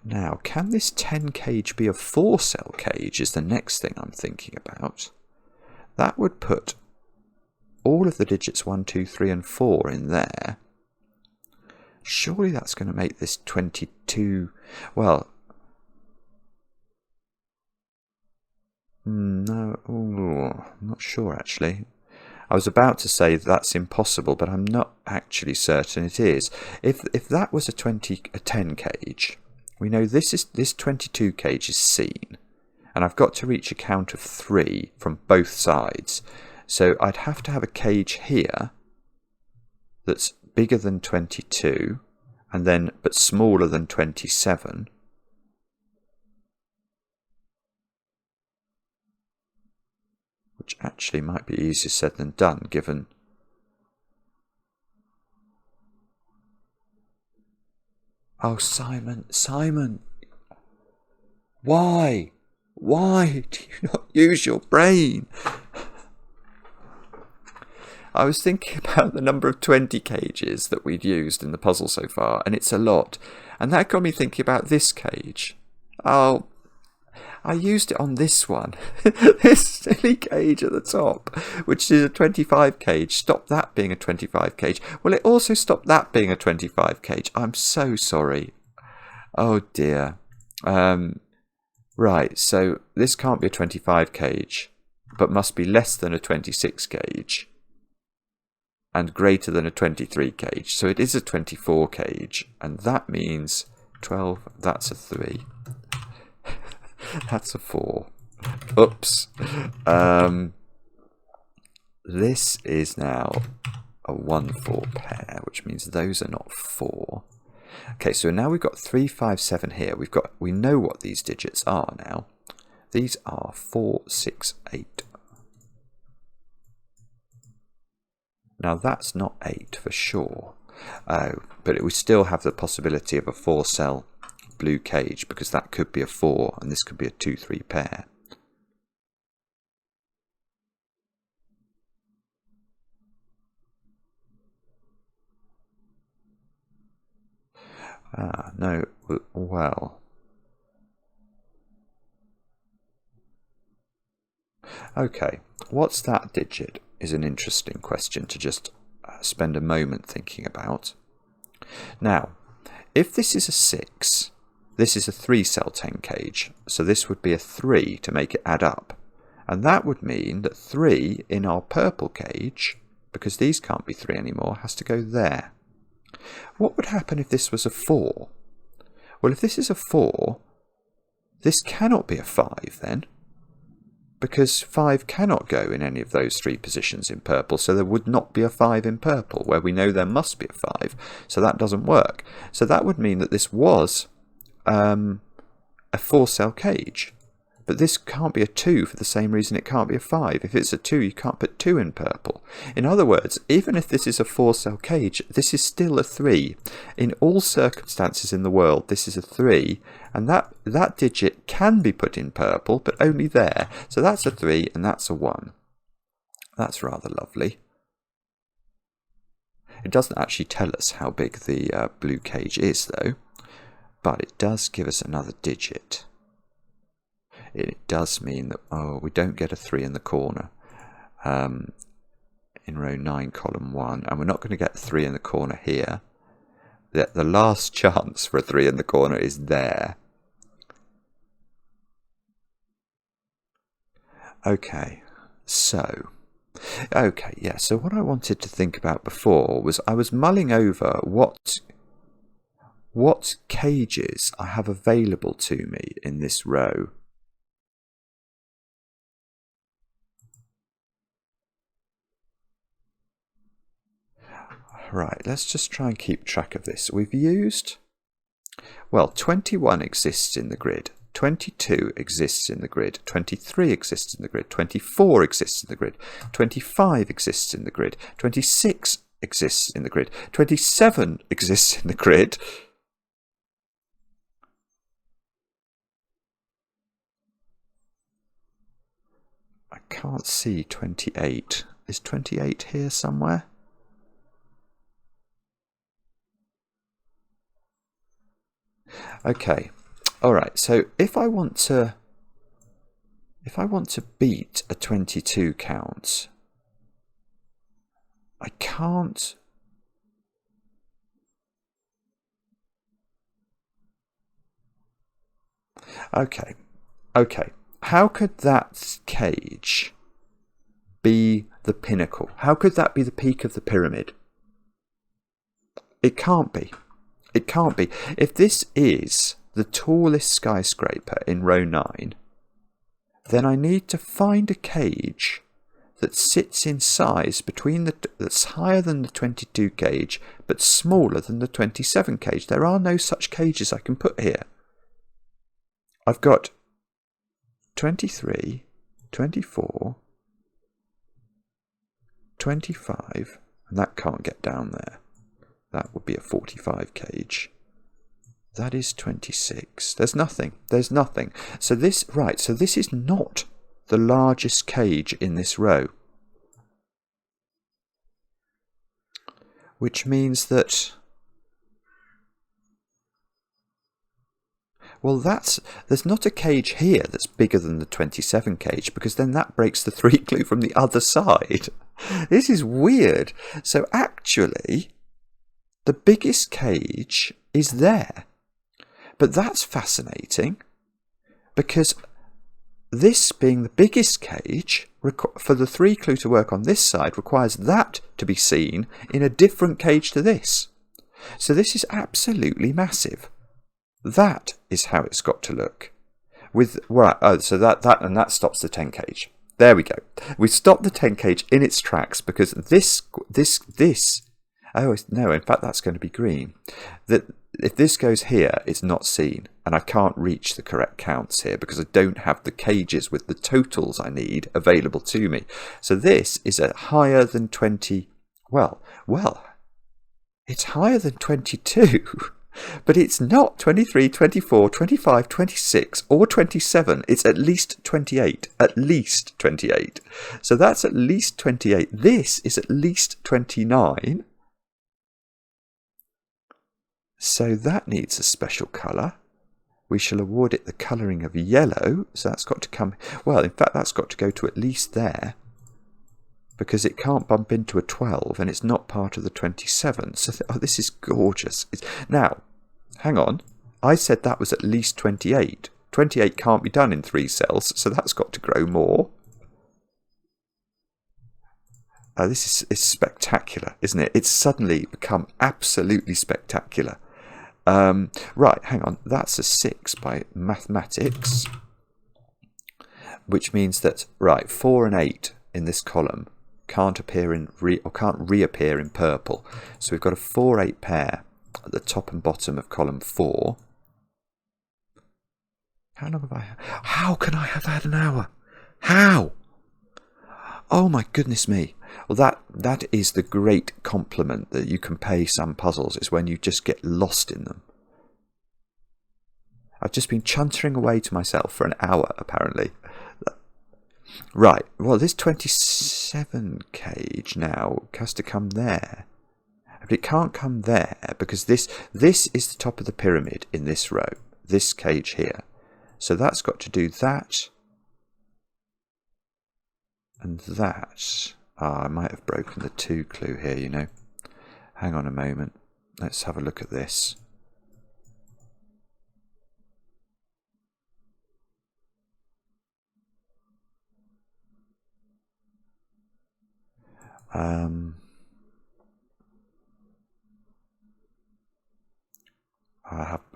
Now, can this 10 cage be a 4-cell cage is the next thing I'm thinking about. That would put all of the digits 1, 2, 3 and 4 in there. Surely that's going to make this 22... Well... No, I'm not sure actually. I was about to say that's impossible, but I'm not actually certain it is. If that was a 10 cage... We know this 22 cage is seen, and I've got to reach a count of 3 from both sides. So I'd have to have a cage here that's bigger than 22, and then but smaller than 27. Which actually might be easier said than done, given Oh, Simon, why? Why do you not use your brain? I was thinking about the number of 20 cages that we'd used in the puzzle so far, and it's a lot. And that got me thinking about this cage. Oh, I used it on this one. This silly cage at the top, which is a 25 cage, stopped that being a 25 cage. Well, it also stopped that being a 25 cage. I'm so sorry. Oh dear. Right, so this can't be a 25 cage, but must be less than a 26 gauge and greater than a 23 gauge. So it is a 24 gauge, and that means 12, that's a 3. That's a 4. Oops. This is now a 1-4 pair, which means those are not 4. Okay, so now we've got 3, 5, 7 here. We know what these digits are now. These are 4, 6, 8. Now that's not 8 for sure, but we still have the possibility of a 4-cell blue cage, because that could be a 4 and this could be a 2-3 pair. No, well. Okay, what's that digit is an interesting question to just spend a moment thinking about. Now, if this is a 6, this is a 3-cell 10 cage, so this would be a 3 to make it add up. And that would mean that 3 in our purple cage, because these can't be 3 anymore, has to go there. What would happen if this was a 4? Well, if this is a 4, this cannot be a 5 then, because 5 cannot go in any of those 3 positions in purple, so there would not be a 5 in purple, where we know there must be a 5, so that doesn't work. So that would mean that this was a 4-cell cage, but this can't be a 2 for the same reason it can't be a 5. If it's a 2, you can't put 2 in purple. In other words, even if this is a 4-cell cage, this is still a 3. In all circumstances in the world, this is a 3, and that digit can be put in purple, but only there. So that's a 3 and that's a 1. That's rather lovely. It doesn't actually tell us how big the blue cage is, though, but it does give us another digit. It does mean that, we don't get a 3 in the corner in row 9, column 1, and we're not going to get 3 in the corner here. The last chance for a 3 in the corner is there. Okay, so what I wanted to think about before was I was mulling over what cages I have available to me in this row. Right, let's just try and keep track of this. We've used, well, 21 exists in the grid, 22 exists in the grid, 23 exists in the grid, 24 exists in the grid, 25 exists in the grid, 26 exists in the grid, 27 exists in the grid. I can't see 28. Is 28 here somewhere? Okay, all right. So if I want to beat a 22 count, I can't. Okay. How could that cage be the pinnacle? How could that be the peak of the pyramid? It can't be. It can't be. If this is the tallest skyscraper in row 9, then I need to find a cage that sits in size that's higher than the 22 cage but smaller than the 27 cage. There are no such cages I can put here. I've got 23, 24, 25, and that can't get down there. That would be a 45 cage. That is 26. There's nothing. There's nothing. So this, right, so this is not the largest cage in this row. Which means that, well, there's not a cage here that's bigger than the 27 cage, because then that breaks the 3 clue from the other side. This is weird. So actually, the biggest cage is there. But that's fascinating, because this being the biggest cage, for the 3 clue to work on this side, requires that to be seen in a different cage to this. So this is absolutely massive. That is how it's got to look. So that stops the 10 cage. There we go. We stopped the 10 cage in its tracks, because this. Oh no! In fact, that's going to be green. That if this goes here, it's not seen, and I can't reach the correct counts here because I don't have the cages with the totals I need available to me. So this is a higher than 20. Well, it's higher than 22. But it's not 23, 24, 25, 26 or 27. It's at least 28. At least 28. So that's at least 28. This is at least 29. So that needs a special colour. We shall award it the colouring of yellow. So that's got to come... Well, in fact, that's got to go to at least there, because it can't bump into a 12 and it's not part of the 27. So this is gorgeous. Now, hang on. I said that was at least 28. 28 can't be done in 3 cells, so that's got to grow more. This is spectacular, isn't it? It's suddenly become absolutely spectacular. Right, hang on. That's a 6 by mathematics, which means that, right, 4 and 8 in this column can't appear in can't reappear in purple. So we've got a 4-8 pair at the top and bottom of column 4. How long have I? How can I have had an hour? How? Oh my goodness me! Well, that is the great compliment that you can pay some puzzles, is when you just get lost in them. I've just been chuntering away to myself for an hour, apparently. Right, well, this 27 cage now has to come there. But it can't come there, because this is the top of the pyramid in this row, this cage here. So that's got to do that and that. I might have broken the 2 clue here, you know. Hang on a moment. Let's have a look at this.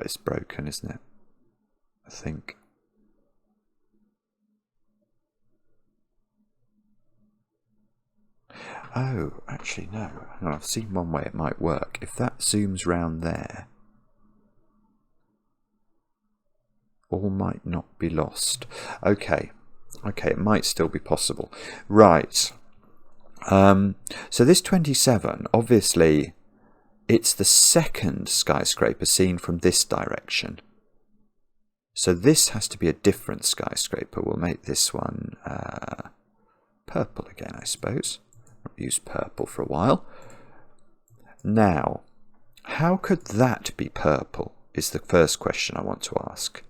It's broken, isn't it? I think. Oh, actually no. Hang on, I've seen one way it might work. If that zooms round there, all might not be lost. Okay, it might still be possible. Right. So this 27, obviously, it's the second skyscraper seen from this direction. So this has to be a different skyscraper. We'll make this one purple again, I suppose. I've used purple for a while. Now, how could that be purple is the first question I want to ask.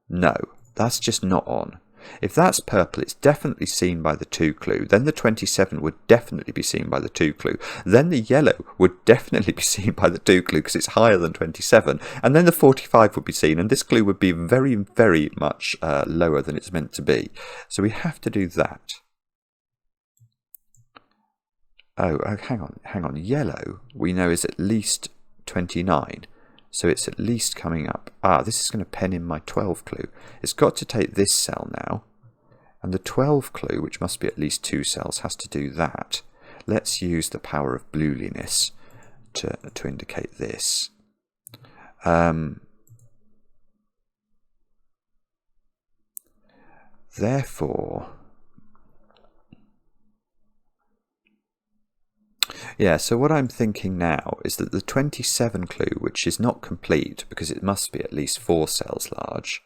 No, that's just not on. If that's purple, it's definitely seen by the 2 clue. Then the 27 would definitely be seen by the 2 clue. Then the yellow would definitely be seen by the 2 clue because it's higher than 27. And then the 45 would be seen, and this clue would be very, very much lower than it's meant to be. So we have to do that. Oh, hang on. Yellow, we know, is at least 29. So it's at least coming up. This is going to pen in my 12 clue. It's got to take this cell now. And the 12 clue, which must be at least 2 cells, has to do that. Let's use the power of blueliness to indicate this. Therefore, Yeah, so what I'm thinking now is that the 27 clue, which is not complete because it must be at least 4 cells large,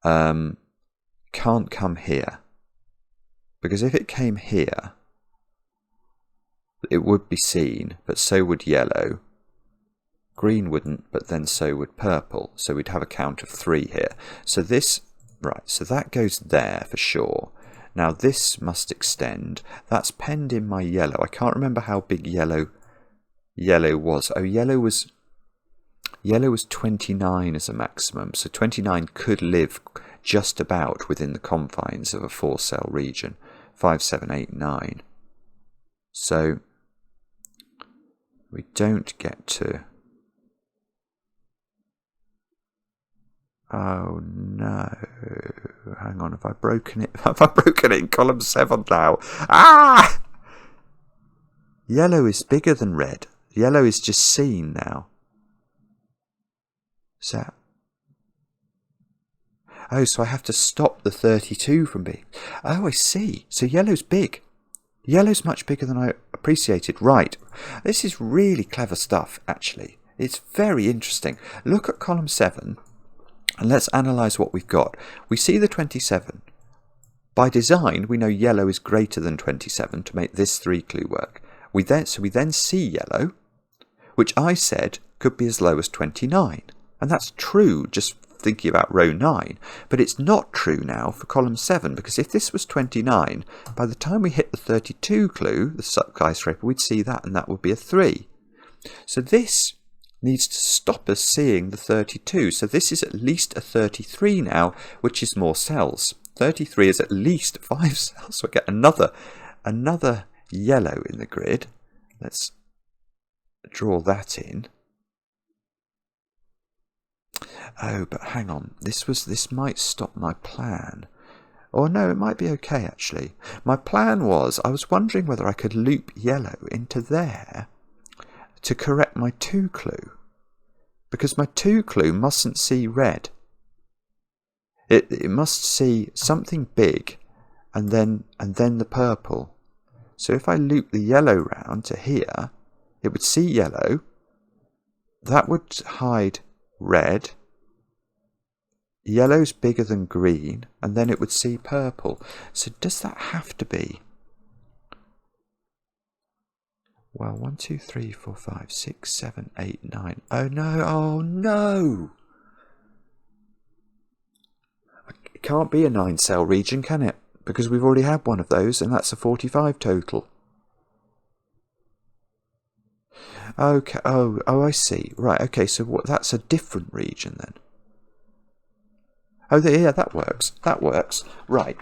can't come here. Because if it came here, it would be seen, but so would yellow. Green wouldn't, but then so would purple. So we'd have a count of 3 here. So this, right, so that goes there for sure. Now this must extend. That's penned in my yellow. I can't remember how big yellow was. Oh, yellow was 29 as a maximum. So 29 could live just about within the confines of a 4-cell region. 5, 7, 8, 9. So we don't get to... Oh no, hang on, have I broken it? Have I broken it in column 7 now? Ah! Yellow is bigger than red. Yellow is just seen now. So I have to stop the 32 from being... Oh, I see. So yellow's big. Yellow's much bigger than I appreciated. Right. This is really clever stuff, actually. It's very interesting. Look at column 7. And let's analyse what we've got. We see the 27. By design, we know yellow is greater than 27 to make this 3 clue work. So we then see yellow, which I said could be as low as 29. And that's true just thinking about row 9. But it's not true now for column 7, because if this was 29, by the time we hit the 32 clue, the Skyscraper, we'd see that, and that would be a 3. So this needs to stop us seeing the 32. So this is at least a 33 now, which is more cells. 33 is at least 5 cells. So we get another yellow in the grid. Let's draw that in. Oh, but hang on. This might stop my plan. Or no, it might be okay actually. My plan was, I was wondering whether I could loop yellow into there to correct my 2 clue, because my 2 clue mustn't see red. It must see something big and then the purple. So if I loop the yellow round to here, it would see yellow. That would hide red. Yellow's bigger than green, and then it would see purple. So does that have to be? Well, 1, 2, 3, 4, 5, 6, 7, 8, 9. Oh no, oh no! It can't be a 9-cell region, can it? Because we've already had one of those, and that's a 45 total. Okay, oh, I see. Right, okay, so that's a different region then. Oh, yeah, that works. That works. Right.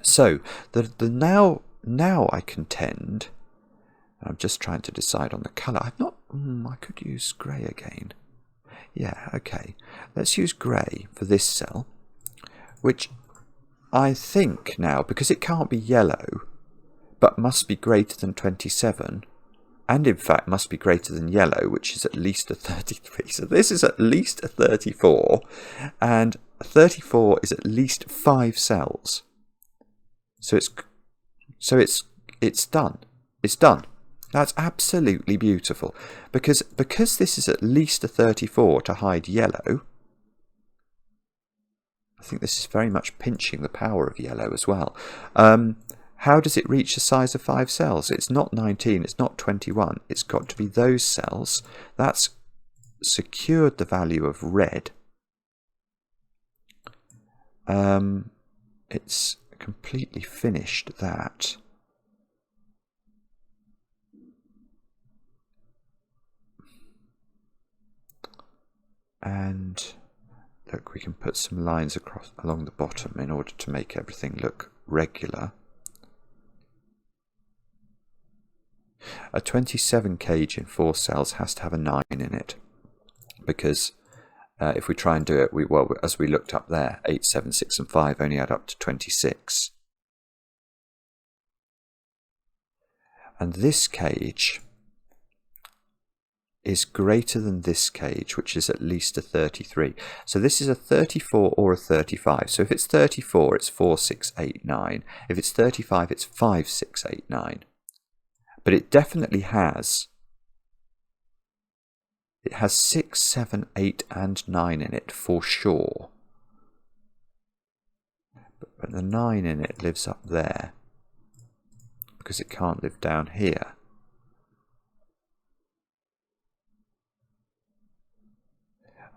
So, the now I contend... I'm just trying to decide on the colour. I could use grey again. Yeah, okay. Let's use grey for this cell, which I think now, because it can't be yellow, but must be greater than 27, and in fact must be greater than yellow, which is at least a 33. So this is at least a 34, and a 34 is at least 5 cells. So it's done. It's done. That's absolutely beautiful, because this is at least a 34 to hide yellow. I think this is very much pinching the power of yellow as well. How does it reach the size of 5 cells? It's not 19, it's not 21. It's got to be those cells. That's secured the value of red. It's completely finished that. And look, we can put some lines along the bottom in order to make everything look regular. A 27 cage in 4 cells has to have a 9 in it, because if we try and do it, as we looked up there, 8, 7, 6 and 5 only add up to 26. And this cage is greater than this cage, which is at least a 33. So this is a 34 or a 35. So if it's 34, it's 4, 6, 8, 9. If it's 35, it's 5, 6, 8, 9. But it definitely has. It has 6, 7, 8 and 9 in it for sure. But the 9 in it lives up there. Because it can't live down here.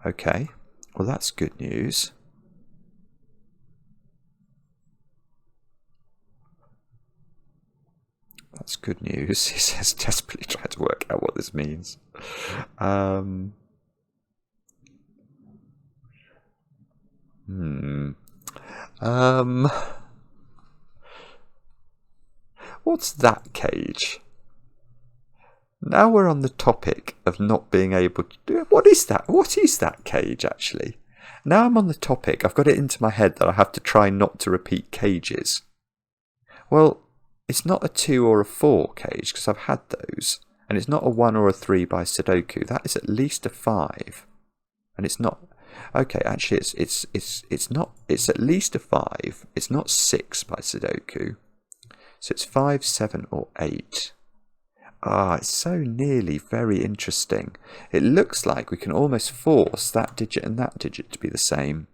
Okay, well that's good news. That's good news. He says desperately trying to work out what this means. What's that cage? Now we're on the topic of not being able to do it. What is that? What is that cage actually? Now I'm on the topic. I've got it into my head that I have to try not to repeat cages. Well, it's not a 2 or a 4 cage because I've had those, and it's not a 1 or a 3 by Sudoku. That is at least a 5, and it's not. Okay, actually, it's not. It's at least a 5. It's not 6 by Sudoku, so it's 5, 7, or 8. Ah, it's so nearly very interesting. It looks like we can almost force that digit and that digit to be the same.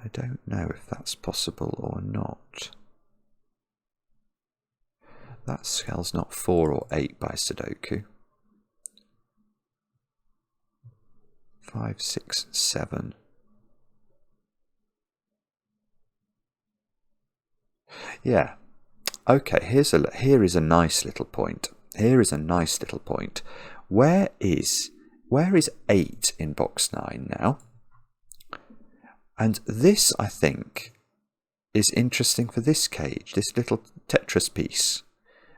I don't know if that's possible or not. That cell's not 4 or 8 by Sudoku. 5, 6, and 7. Yeah. Okay, here is a nice little point. Here is a nice little point. Where is 8 in box 9 now? And this, I think, is interesting for this cage, this little Tetris piece,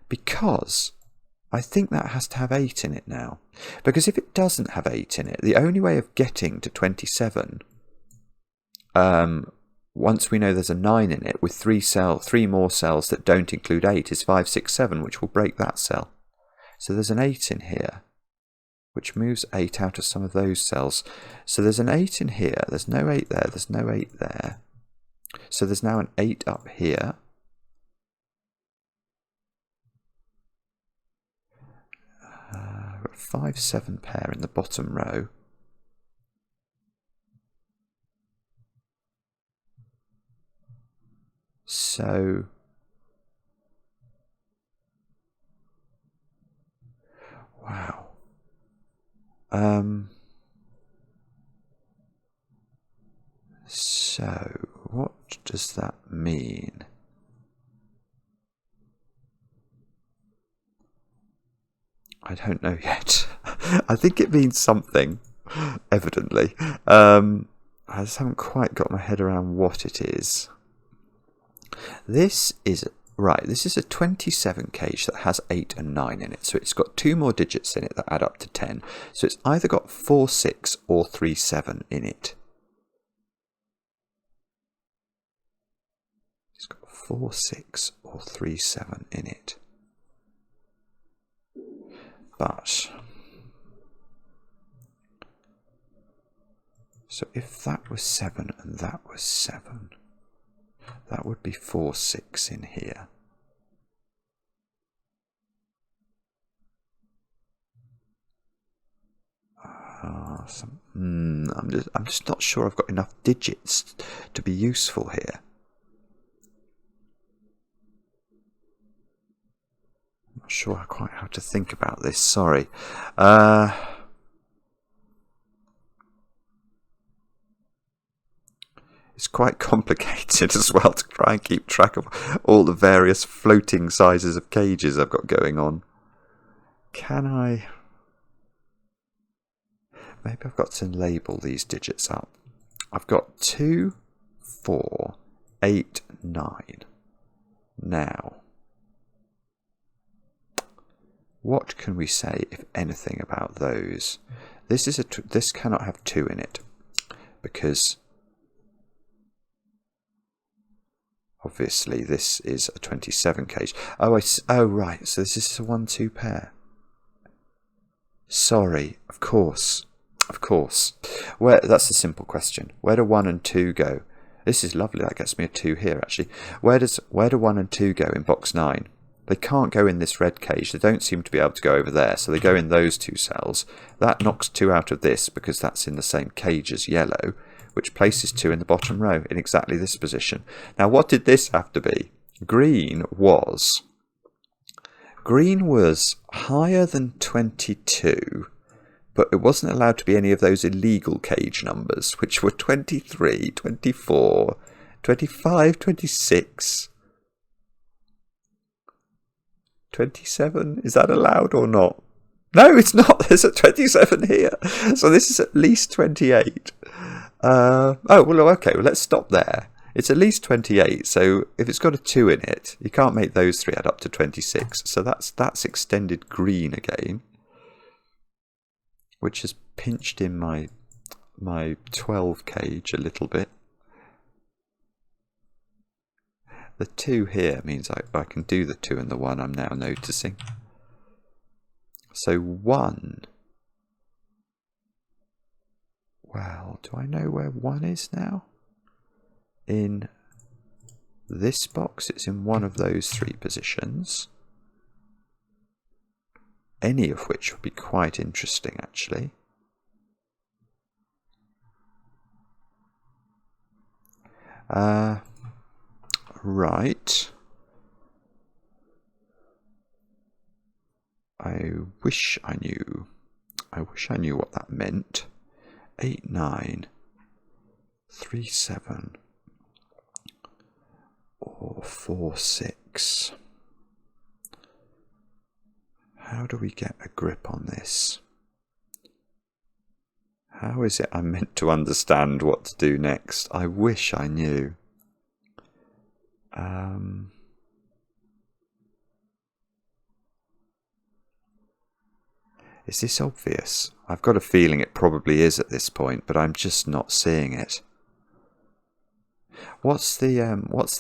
because I think that has to have 8 in it now. Because if it doesn't have 8 in it, the only way of getting to 27, once we know there's a 9 in it, with 3 more cells that don't include 8, is 5, 6, 7, which will break that cell. So there's an 8 in here, which moves 8 out of some of those cells. So there's an 8 in here, there's no 8 there, there's no 8 there. So there's now an 8 up here. We've got 5, 7 pair in the bottom row. So wow. So what does that mean? I don't know yet. I think it means something, evidently. I just haven't quite got my head around what it is. This is a 27 cage that has 8 and 9 in it. So it's got 2 more digits in it that add up to 10. So it's either got 4, 6 or 3, 7 in it. It's got 4, 6 or 3, 7 in it. But so if that was 7 and that was 7, that would be 4, 6 in here. I'm just not sure I've got enough digits to be useful here. I'm not sure quite how to think about this. Sorry. It's quite complicated as well to try and keep track of all the various floating sizes of cages I've got going on. Can I? Maybe I've got to label these digits up. I've got 2, 4, 8, 9. Now, what can we say, if anything, about those? This cannot have 2 in it because obviously this is a 27 cage. Oh right. So this is a 1, 2 pair. Sorry, of course. Of course. That's a simple question. Where do 1 and 2 go? This is lovely. That gets me a 2 here, actually. Where do 1 and 2 go in box 9? They can't go in this red cage. They don't seem to be able to go over there, so they go in those 2 cells. That knocks 2 out of this because that's in the same cage as yellow, which places 2 in the bottom row in exactly this position. Now, what did this have to be? Green was higher than 22, but it wasn't allowed to be any of those illegal cage numbers, which were 23, 24, 25, 26... 27, is that allowed or not? No, it's not. There's a 27 here. So this is at least 28. Oh, well, okay, well, let's stop there. It's at least 28, so if it's got a 2 in it, you can't make those 3 add up to 26. So that's extended green again, which has pinched in my 12 cage a little bit. The 2 here means I can do the 2 and the 1 I'm now noticing. So 1. Well, do I know where 1 is now? In this box, it's in one of those 3 positions. Any of which would be quite interesting, actually. Right. I wish I knew what that meant. 8, 9, 3, 7, or 4, 6. How do we get a grip on this? How is it I'm meant to understand what to do next? I wish I knew. Is this obvious? I've got a feeling it probably is at this point, but I'm just not seeing it. What's the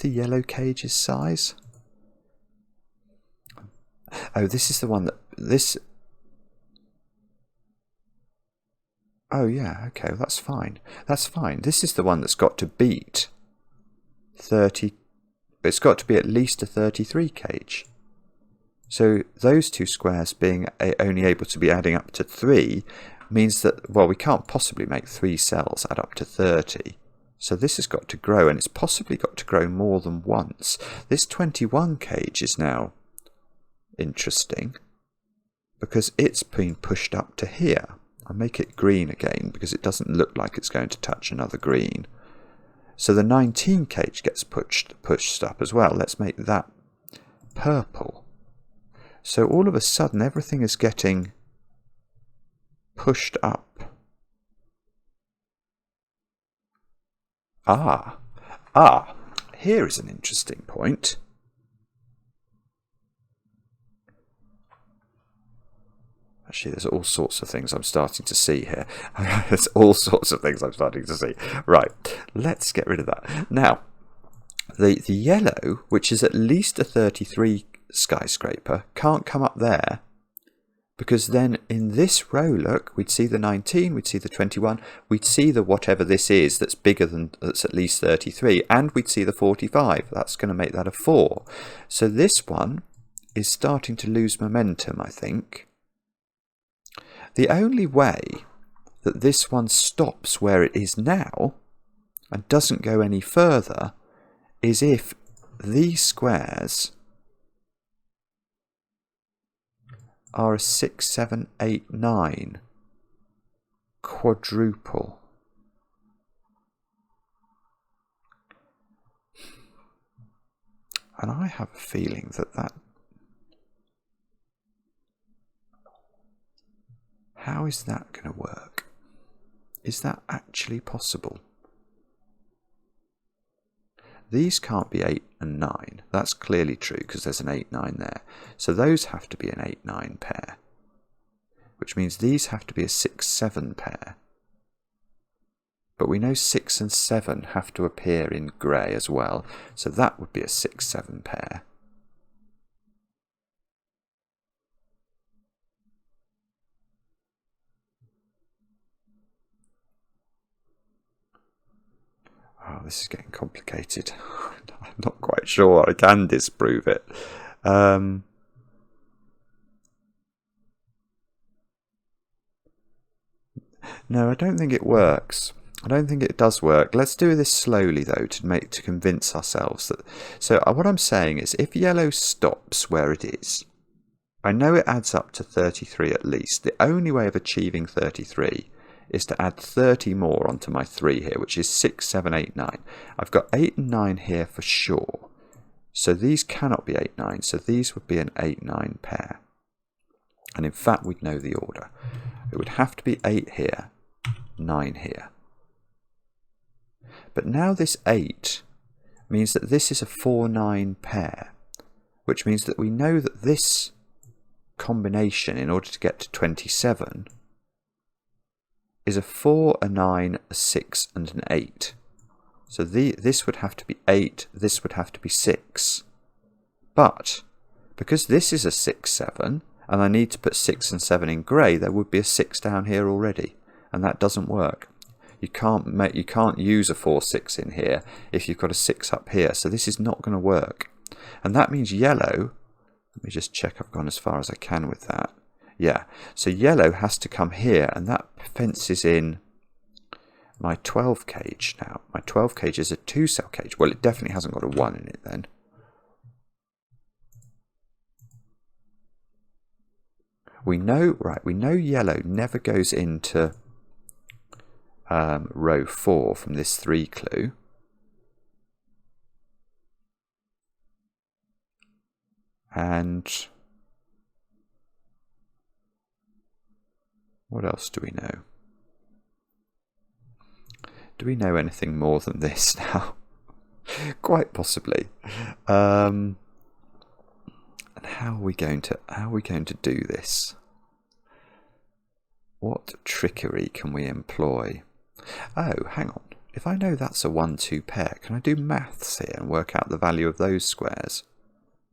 yellow cage's size? Oh, this is the one that this. Oh yeah, okay, well, that's fine. That's fine. This is the one that's got to beat 30. It's got to be at least a 33 cage. So those 2 squares being only able to be adding up to 3 means that, well, we can't possibly make 3 cells add up to 30. So this has got to grow, and it's possibly got to grow more than once. This 21 cage is now interesting because it's been pushed up to here. I'll make it green again because it doesn't look like it's going to touch another green. So the 19 cage gets pushed up as well. Let's make that purple. So all of a sudden everything is getting pushed up. Here is an interesting point. Actually, there's all sorts of things I'm starting to see here. There's all sorts of things I'm starting to see. Right, let's get rid of that. Now, the yellow, which is at least a 33 skyscraper, can't come up there because then in this row, look, we'd see the 19, we'd see the 21, we'd see the whatever this is that's bigger than, that's at least 33, and we'd see the 45. That's going to make that a 4. So this one is starting to lose momentum, I think. The only way that this one stops where it is now and doesn't go any further is if these squares are a 6, 7, 8, 9 quadruple. And I have a feeling that how is that going to work? Is that actually possible? These can't be 8 and 9. That's clearly true because there's an 8, 9 there. So those have to be an 8, 9 pair. Which means these have to be a 6, 7 pair. But we know 6 and 7 have to appear in grey as well. So that would be a 6, 7 pair. Oh, this is getting complicated. I'm not quite sure I can disprove it. No, I don't think it works. I don't think it does work. Let's do this slowly though to convince ourselves that. So what I'm saying is, if yellow stops where it is, I know it adds up to 33 at least. The only way of achieving 33 is to add 30 more onto my 3 here, which is 6, 7, 8, 9. I've got 8 and 9 here for sure. So these cannot be 8, 9. So these would be an 8, 9 pair. And in fact, we'd know the order. It would have to be 8 here, 9 here. But now this 8 means that this is a 4, 9 pair, which means that we know that this combination, in order to get to 27, is a 4, a 9, a 6 and an 8. So this would have to be 8, this would have to be 6. But because this is a 6, 7, and I need to put 6 and 7 in grey, there would be a 6 down here already, and that doesn't work. You can't use a 4, 6 in here if you've got a 6 up here, so this is not going to work. And that means yellow, let me just check I've gone as far as I can with that. Yeah, so yellow has to come here, and that fences in my 12 cage now. My 12 cage is a 2-cell cage. Well, it definitely hasn't got a 1 in it then. We know yellow never goes into row 4 from this 3 clue. And what else do we know? Do we know anything more than this now? Quite possibly. And how are we going to do this? What trickery can we employ? Oh, hang on. If I know that's a 1, 2 pair, can I do maths here and work out the value of those squares?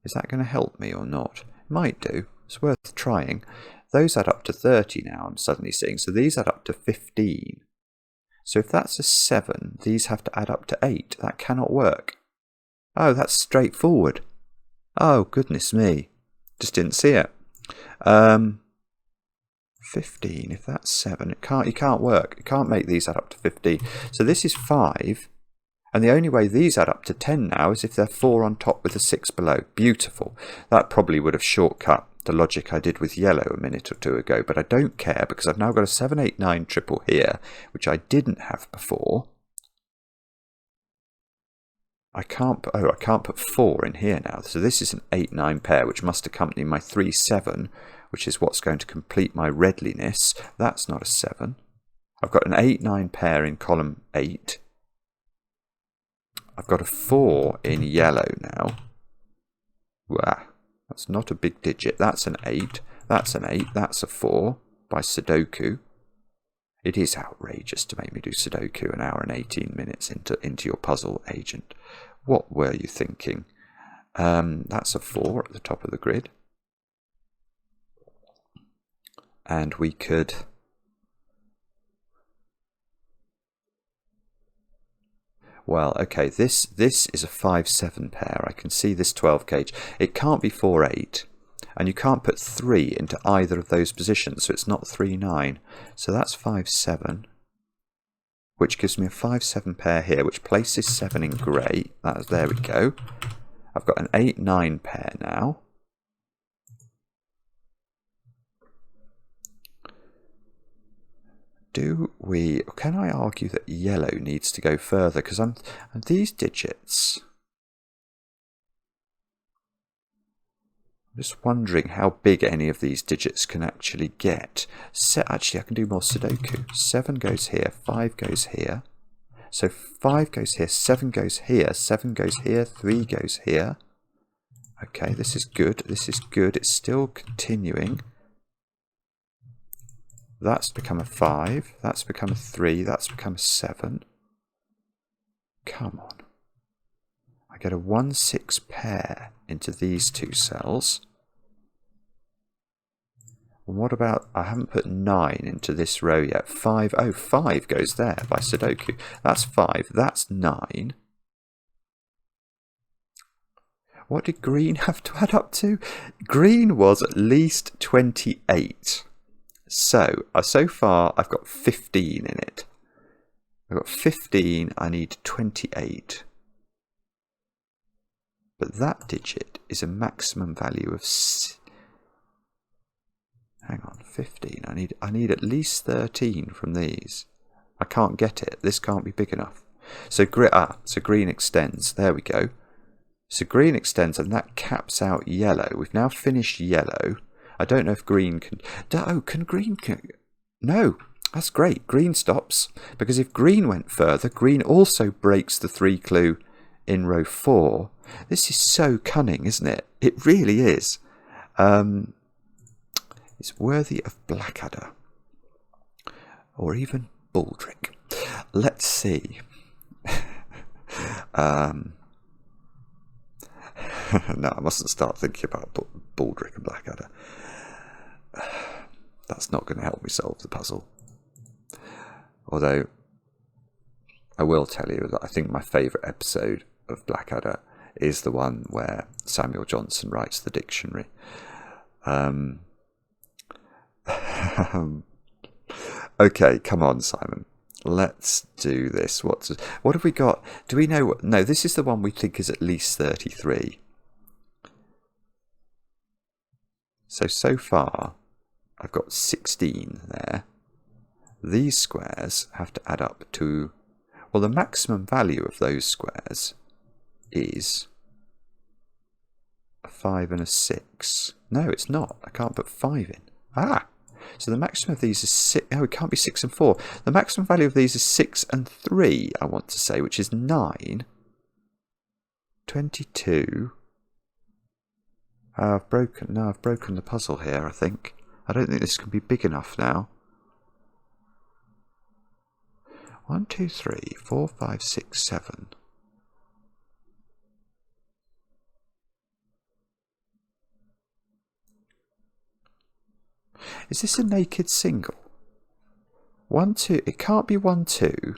Is that going to help me or not? It might do. It's worth trying. Those add up to 30 now, I'm suddenly seeing. So these add up to 15. So if that's a 7, these have to add up to 8. That cannot work. Oh, that's straightforward. Oh, goodness me. Just didn't see it. 15, if that's 7, it can't work. It can't make these add up to 15. So this is 5. And the only way these add up to 10 now is if they're 4 on top with a 6 below. Beautiful. That probably would have shortcut the logic I did with yellow a minute or two ago, but I don't care because I've now got a 7, 8, 9 triple here, which I didn't have before. I can't put 4 in here now. So this is an 8, 9 pair, which must accompany my 3, 7, which is what's going to complete my redliness. That's not a 7. I've got an 8, 9 pair in column 8. I've got a 4 in yellow now. Wow, that's not a big digit. That's an 8. That's an 8. That's a 4 by Sudoku. It is outrageous to make me do Sudoku an hour and 18 minutes into your puzzle, agent. What were you thinking? That's a 4 at the top of the grid. And we could... Well, okay, this is a 5, 7 pair. I can see this 12 cage. It can't be 4, 8. And you can't put 3 into either of those positions, so it's not 3, 9. So that's 5, 7, which gives me a 5, 7 pair here, which places 7 in grey. There we go. I've got an 8, 9 pair now. Can I argue that yellow needs to go further? Because these digits... I'm just wondering how big any of these digits can actually get. Actually, I can do more Sudoku. 7 goes here, 5 goes here. So 5 goes here, 7 goes here, 7 goes here, 3 goes here. Okay, this is good, this is good. It's still continuing. That's become a 5, that's become a 3, that's become a 7. Come on. I get a 1, 6 pair into these two cells. What about, I haven't put 9 into this row yet. 5, oh, 5 goes there by Sudoku. That's 5, that's 9. What did green have to add up to? Green was at least 28. So far I've got 15 in it. I've got 15, I need 28. But that digit is a maximum value of... Hang on, 15. I need at least 13 from these. I can't get it. This can't be big enough. So green extends. There we go. So green extends, and that caps out yellow. We've now finished yellow. I don't know if green can... Oh, can green... No, that's great. Green stops. Because if green went further, green also breaks the 3 clue in row 4. This is so cunning, isn't it? It really is. It's worthy of Blackadder. Or even Baldric. Let's see. No, I mustn't start thinking about Baldric and Blackadder. That's not going to help me solve the puzzle. Although, I will tell you that I think my favourite episode of Blackadder is the one where Samuel Johnson writes the dictionary. Okay, come on, Simon. Let's do this. What have we got? Do we know? No, this is the one we think is at least 33. So far, I've got 16 there. These squares have to add up to... Well, the maximum value of those squares is a 5 and a 6. No, it's not. I can't put 5 in. Ah! So the maximum of these is 6. Oh, it can't be 6 and 4. The maximum value of these is 6 and 3, I want to say, which is 9. 22. I've broken the puzzle here, I think. I don't think this can be big enough now. 1, 2, 3, 4, 5, 6, 7. Is this a naked single? 1, 2. It can't be 1, 2,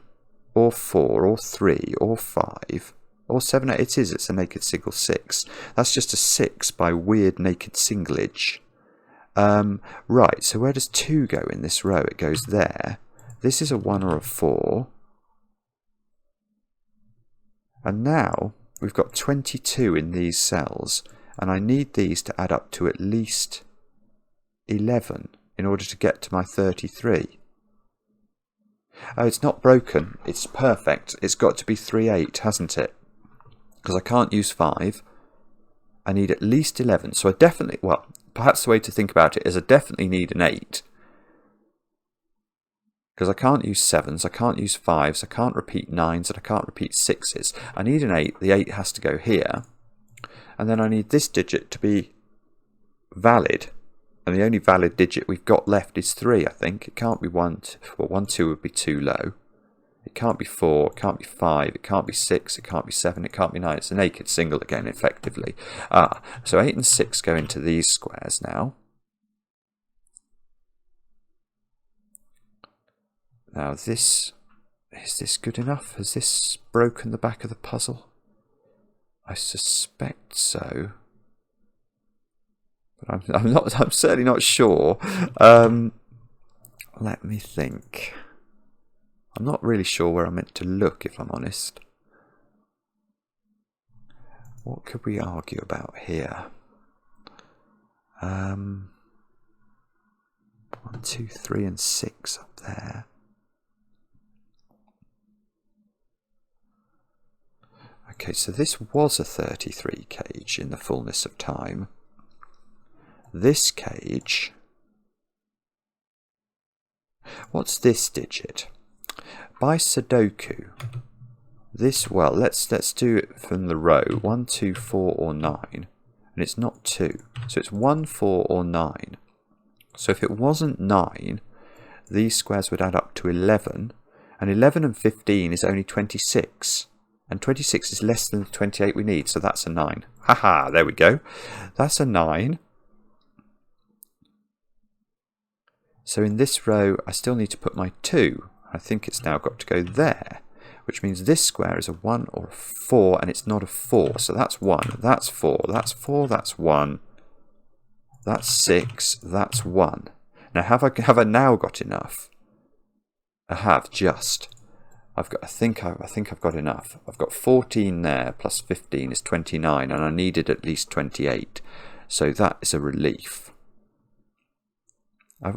or 4, or 3, or 5, or 7. It is. It's a naked single 6. That's just a 6 by weird naked singlage. Right. So where does 2 go in this row? It goes there. This is a 1 or a 4. And now we've got 22 in these cells, and I need these to add up to at least 11 in order to get to my 33. Oh, it's not broken. It's perfect. It's got to be 3, 8, hasn't it? Because I can't use 5. I need at least 11. So I definitely... Well, perhaps the way to think about it is I definitely need an 8. Because I can't use 7s, I can't use 5s, I can't repeat 9s, and I can't repeat 6s. I need an 8. The 8 has to go here. And then I need this digit to be valid. And the only valid digit we've got left is 3, I think. It can't be 1, 2. Well, 1, 2 would be too low. It can't be 4, it can't be 5, it can't be 6, it can't be 7, it can't be 9. It's a naked single again, effectively. So 8 and 6 go into these squares now. Now is this good enough? Has this broken the back of the puzzle? I suspect so. But I'm certainly not sure. Let me think. I'm not really sure where I'm meant to look, if I'm honest. What could we argue about here? 1, 2, 3 and 6 up there. Okay, so this was a 33 cage in the fullness of time. This cage... What's this digit? By Sudoku, this, well, let's do it from the row. 1, 2, 4 or 9. And it's not 2. So it's 1, 4 or 9. So if it wasn't 9, these squares would add up to 11. And 11 and 15 is only 26. And 26 is less than the 28 we need, so that's a 9. Haha, there we go. That's a 9. So in this row, I still need to put my 2. I think it's now got to go there, which means this square is a 1 or a 4, and it's not a 4. So that's 1, that's 4, that's 4, that's 1, that's 6, that's 1. Now, have I now got enough? I have just. I think I've got enough. I've got 14 there plus 15 is 29, and I needed at least 28. So that is a relief. I've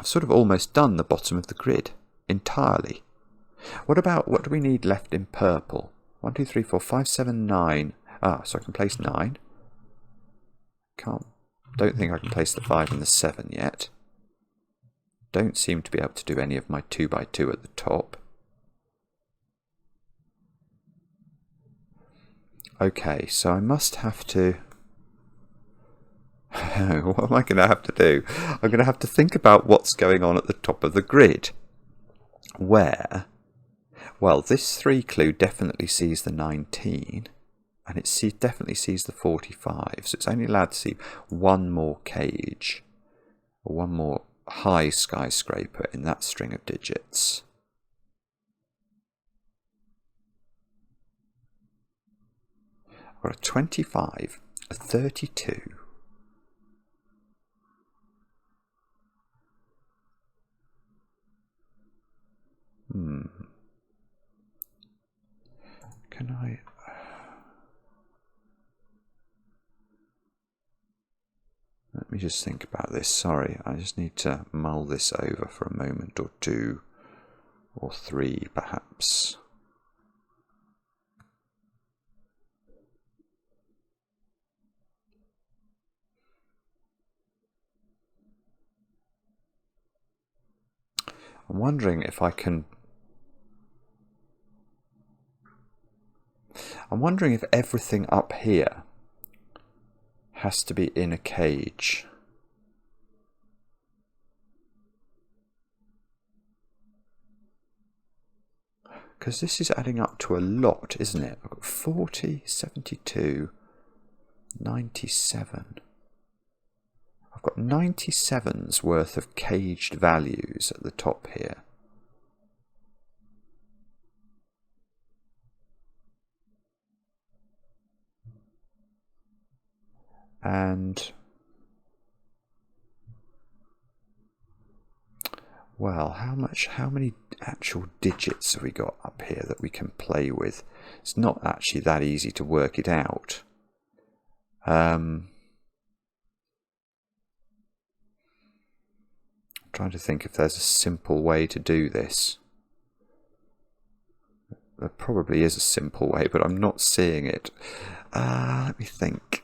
sort of almost done the bottom of the grid entirely. What do we need left in purple? 1, 2, 3, 4, 5, 7, 9. Ah, so I can place 9. Don't think I can place the 5 and the 7 yet. Don't seem to be able to do any of my 2 by 2 at the top. Okay, so I must have to... what am I going to have to do? I'm going to have to think about what's going on at the top of the grid. Where? Well, this 3 clue definitely sees the 19, and it definitely sees the 45, so it's only allowed to see one more cage, or one more high skyscraper in that string of digits. I've got a 25, a 32, Can I... Let me just think about this. Sorry, I just need to mull this over for a moment or 2 or 3 perhaps. I'm wondering if I can... I'm wondering if everything up here has to be in a cage. Because this is adding up to a lot, isn't it? I've got 40, 72, 97. I've got 97's worth of caged values at the top here. And, well, how many actual digits have we got up here that we can play with? It's not actually that easy to work it out. I'm trying to think if there's a simple way to do this. There probably is a simple way, but I'm not seeing it. Let me think.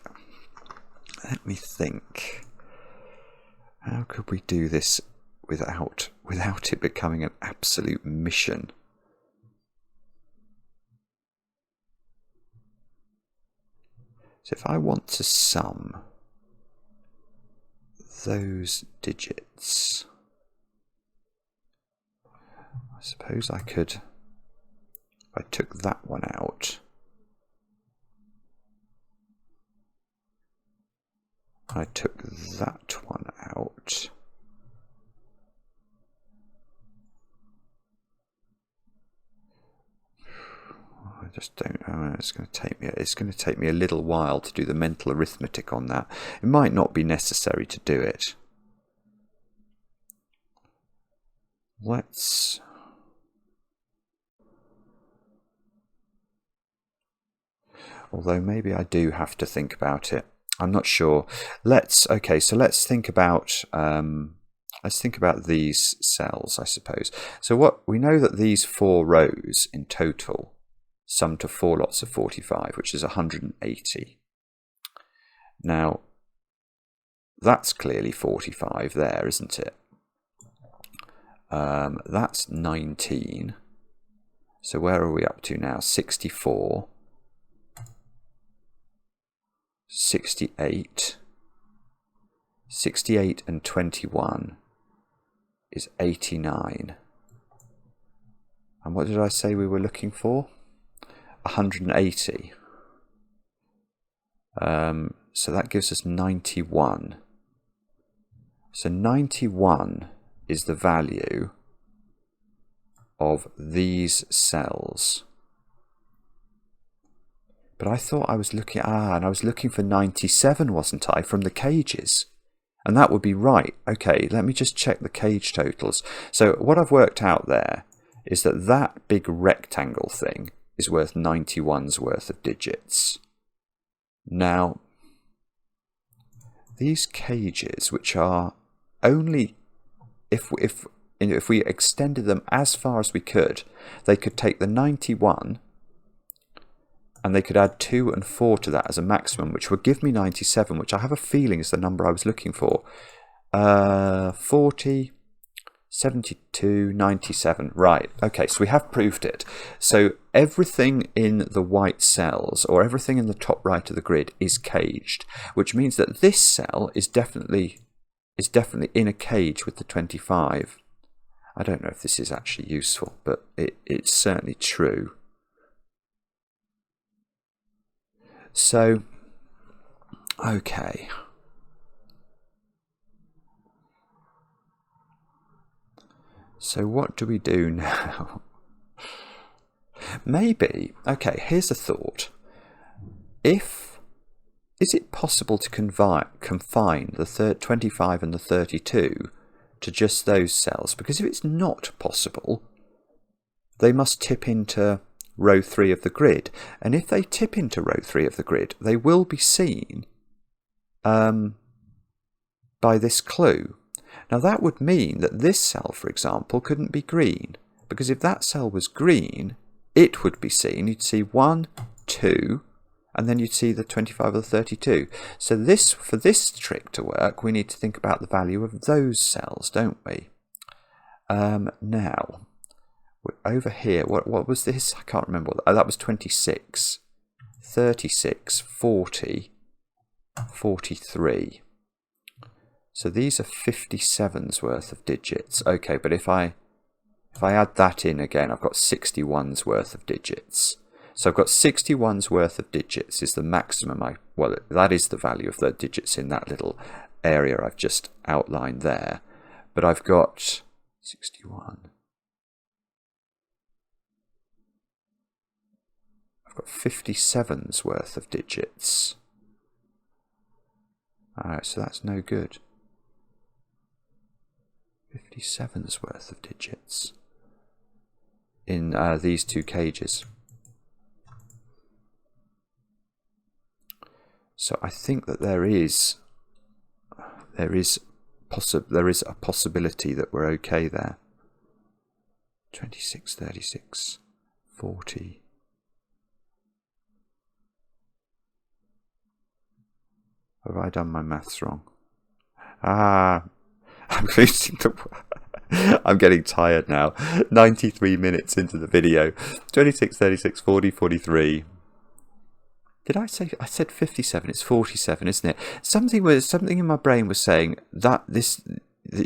How could we do this without it becoming an absolute mission? So if I want to sum those digits, I suppose I could, if I took that one out, I took that one out, I just don't know. It's going to take me a little while to do the mental arithmetic on that. It might not be necessary to do it. Although maybe I do have to think about it. I'm not sure. Let's think about these cells, I suppose. So what we know that these 4 rows in total sum to 4 lots of 45, which is 180. Now that's clearly 45 there, isn't it? That's 19. So where are we up to now? 64. 68. 68 and 21 is 89. And what did I say we were looking for? 180. So that gives us 91. So 91 is the value of these cells. But I thought I was looking, and I was looking for 97, wasn't I, from the cages? And that would be right. Okay, let me just check the cage totals. So what I've worked out there is that that big rectangle thing is worth 91's worth of digits. Now, these cages, which are only, if we extended them as far as we could, they could take the 91 and they could add 2 and 4 to that as a maximum, which would give me 97, which I have a feeling is the number I was looking for. 40, 72, 97. Right, okay, so we have proved it. So everything in the white cells, or everything in the top right of the grid, is caged, which means that this cell is definitely in a cage with the 25. I don't know if this is actually useful, but it's certainly true. So, okay. So what do we do now? Maybe, okay, here's a thought. Is it possible to confine the 25 and the 32 to just those cells? Because if it's not possible, they must tip into row 3 of the grid. And if they tip into row 3 of the grid, they will be seen by this clue. Now that would mean that this cell, for example, couldn't be green. Because if that cell was green, it would be seen. You'd see 1, 2, and then you'd see the 25 or the 32. So for this trick to work, we need to think about the value of those cells, don't we? Now, over here, what was this? I can't remember. That was 26, 36, 40, 43. So these are 57's worth of digits. Okay, but if I add that in again, I've got 61's worth of digits. So I've got 61's worth of digits is the maximum well, that is the value of the digits in that little area I've just outlined there. But I've got 61. I've got 57's worth of digits. Alright, so that's no good. 57's worth of digits in these two cages. So I think that there is a possibility that we're okay there. 26, 36, 40. Have I done my maths wrong? I'm losing the... I'm getting tired now. 93 minutes into the video. 26, 36, 40, 43. Did I say... I said 57. It's 47, isn't it? Something in my brain was saying that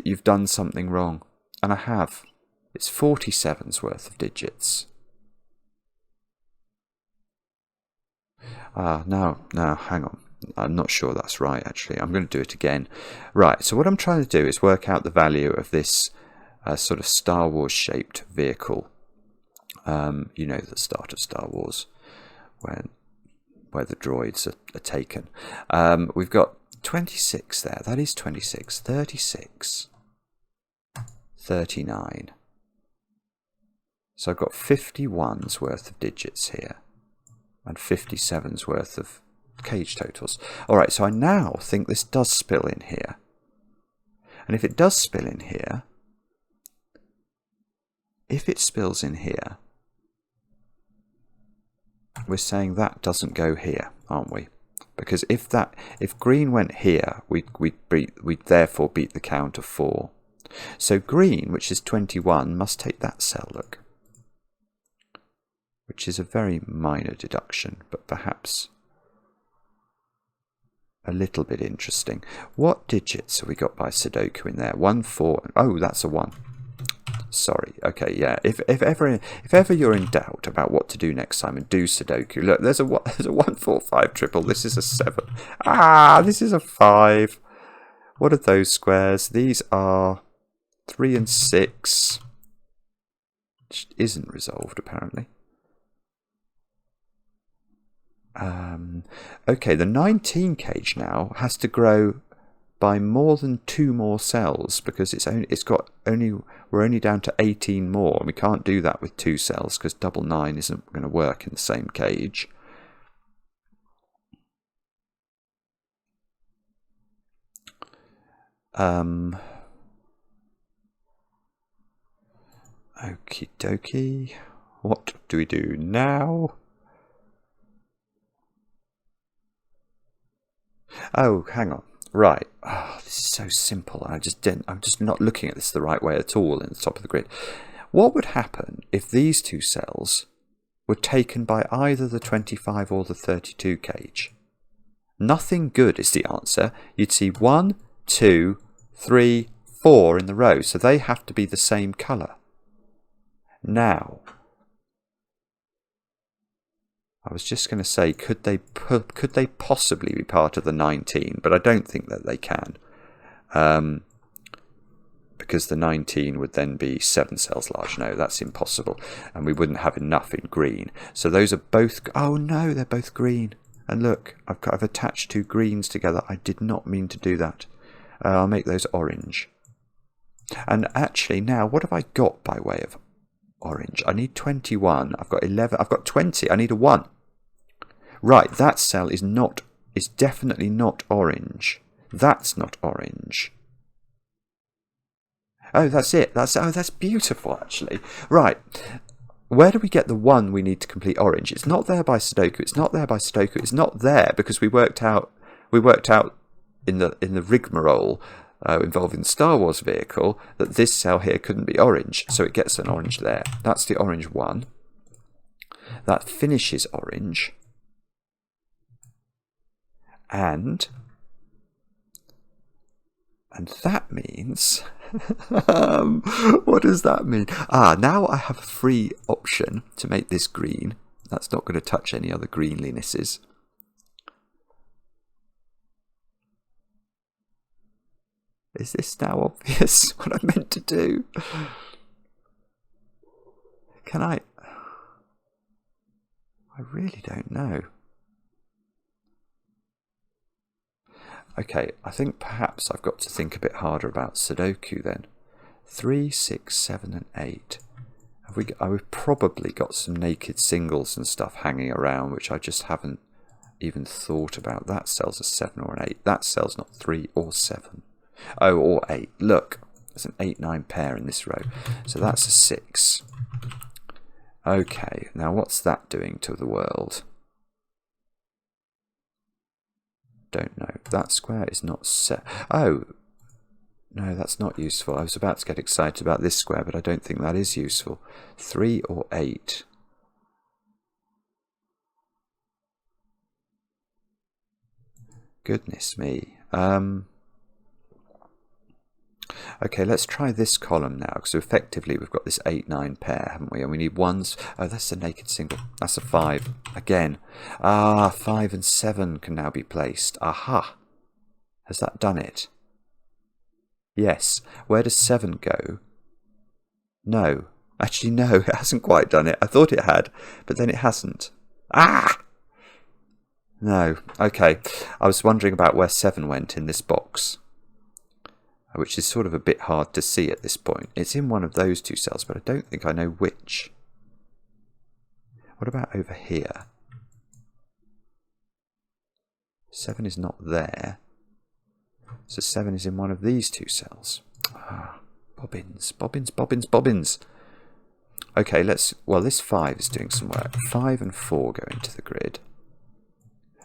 you've done something wrong. And I have. It's 47's worth of digits. No, hang on. I'm not sure that's right, actually. I'm going to do it again. Right, so what I'm trying to do is work out the value of this sort of Star Wars shaped vehicle. You know, the start of Star Wars, where the droids are taken. We've got 26 there. That is 26. 36. 39. So I've got 51's worth of digits here. And 57's worth of cage totals. Alright, so I now think this does spill in here. And if it does spill in here, if it spills in here, we're saying that doesn't go here, aren't we? Because if green went here, we'd therefore beat the count of 4. So green, which is 21, must take that cell, look. Which is a very minor deduction, but perhaps a little bit interesting. What digits have we got by Sudoku in there? 1, 4. Oh, that's a 1. Sorry. Okay, yeah. If ever you're in doubt about what to do next time, and do Sudoku. Look, there's a 1, 4, 5 triple. This is a 7. This is a 5. What are those squares? These are 3 and 6, which isn't resolved apparently. Okay, the 19 cage now has to grow by more than 2 more cells because we're only down to 18 more, and we can't do that with 2 cells because double 9 isn't going to work in the same cage. Okie dokie. What do we do now? Oh, hang on. Right. Oh, this is so simple. I'm just not looking at this the right way at all in the top of the grid. What would happen if these 2 cells were taken by either the 25 or the 32 cage? Nothing good is the answer. You'd see 1, 2, 3, 4 in the row, so they have to be the same colour. Now, I was just going to say, could they possibly be part of the 19? But I don't think that they can, because the 19 would then be 7 cells large. No, that's impossible, and we wouldn't have enough in green. So those are both. Oh no, they're both green. And look, I've attached 2 greens together. I did not mean to do that. I'll make those orange. And actually, now what have I got by way of orange? I need 21. I've got 11. I've got 20. I need a 1. Right, that cell is definitely not orange. That's not orange. Oh, that's it. That's beautiful, actually. Right. Where do we get the 1 we need to complete orange? It's not there by Sudoku. It's not there by Sudoku. It's not there because we worked out in the rigmarole involving the Star Wars vehicle that this cell here couldn't be orange, so it gets an orange there. That's the orange 1. That finishes orange. And that means what does that mean? Now I have a free option to make this green. That's not going to touch any other greenlinesses. Is this now obvious what I meant to do? Can I really don't know. Okay, I think perhaps I've got to think a bit harder about Sudoku then. 3, 6, 7 and 8. We've probably got some naked singles and stuff hanging around which I just haven't even thought about. That cell's a 7 or an 8. That cell's not 3 or 7. Oh, or 8. Look, there's an 8-9 pair in this row. So that's a 6. Okay, now what's that doing to the world? Don't know. That square is not set. Oh, no, that's not useful. I was about to get excited about this square, but I don't think that is useful. 3 or 8. Goodness me. Okay, let's try this column now, because effectively we've got this 8-9 pair, haven't we? And we need ones. Oh, that's a naked single. That's a 5. Again. 5 and 7 can now be placed. Aha! Has that done it? Yes. Where does 7 go? No. Actually, no, it hasn't quite done it. I thought it had, but then it hasn't. No. Okay. I was wondering about where 7 went in this box, which is sort of a bit hard to see at this point. It's in one of those 2 cells, but I don't think I know which. What about over here? 7 is not there. So 7 is in one of these 2 cells. Bobbins, bobbins, bobbins, bobbins. Okay, this 5 is doing some work. 5 and 4 go into the grid.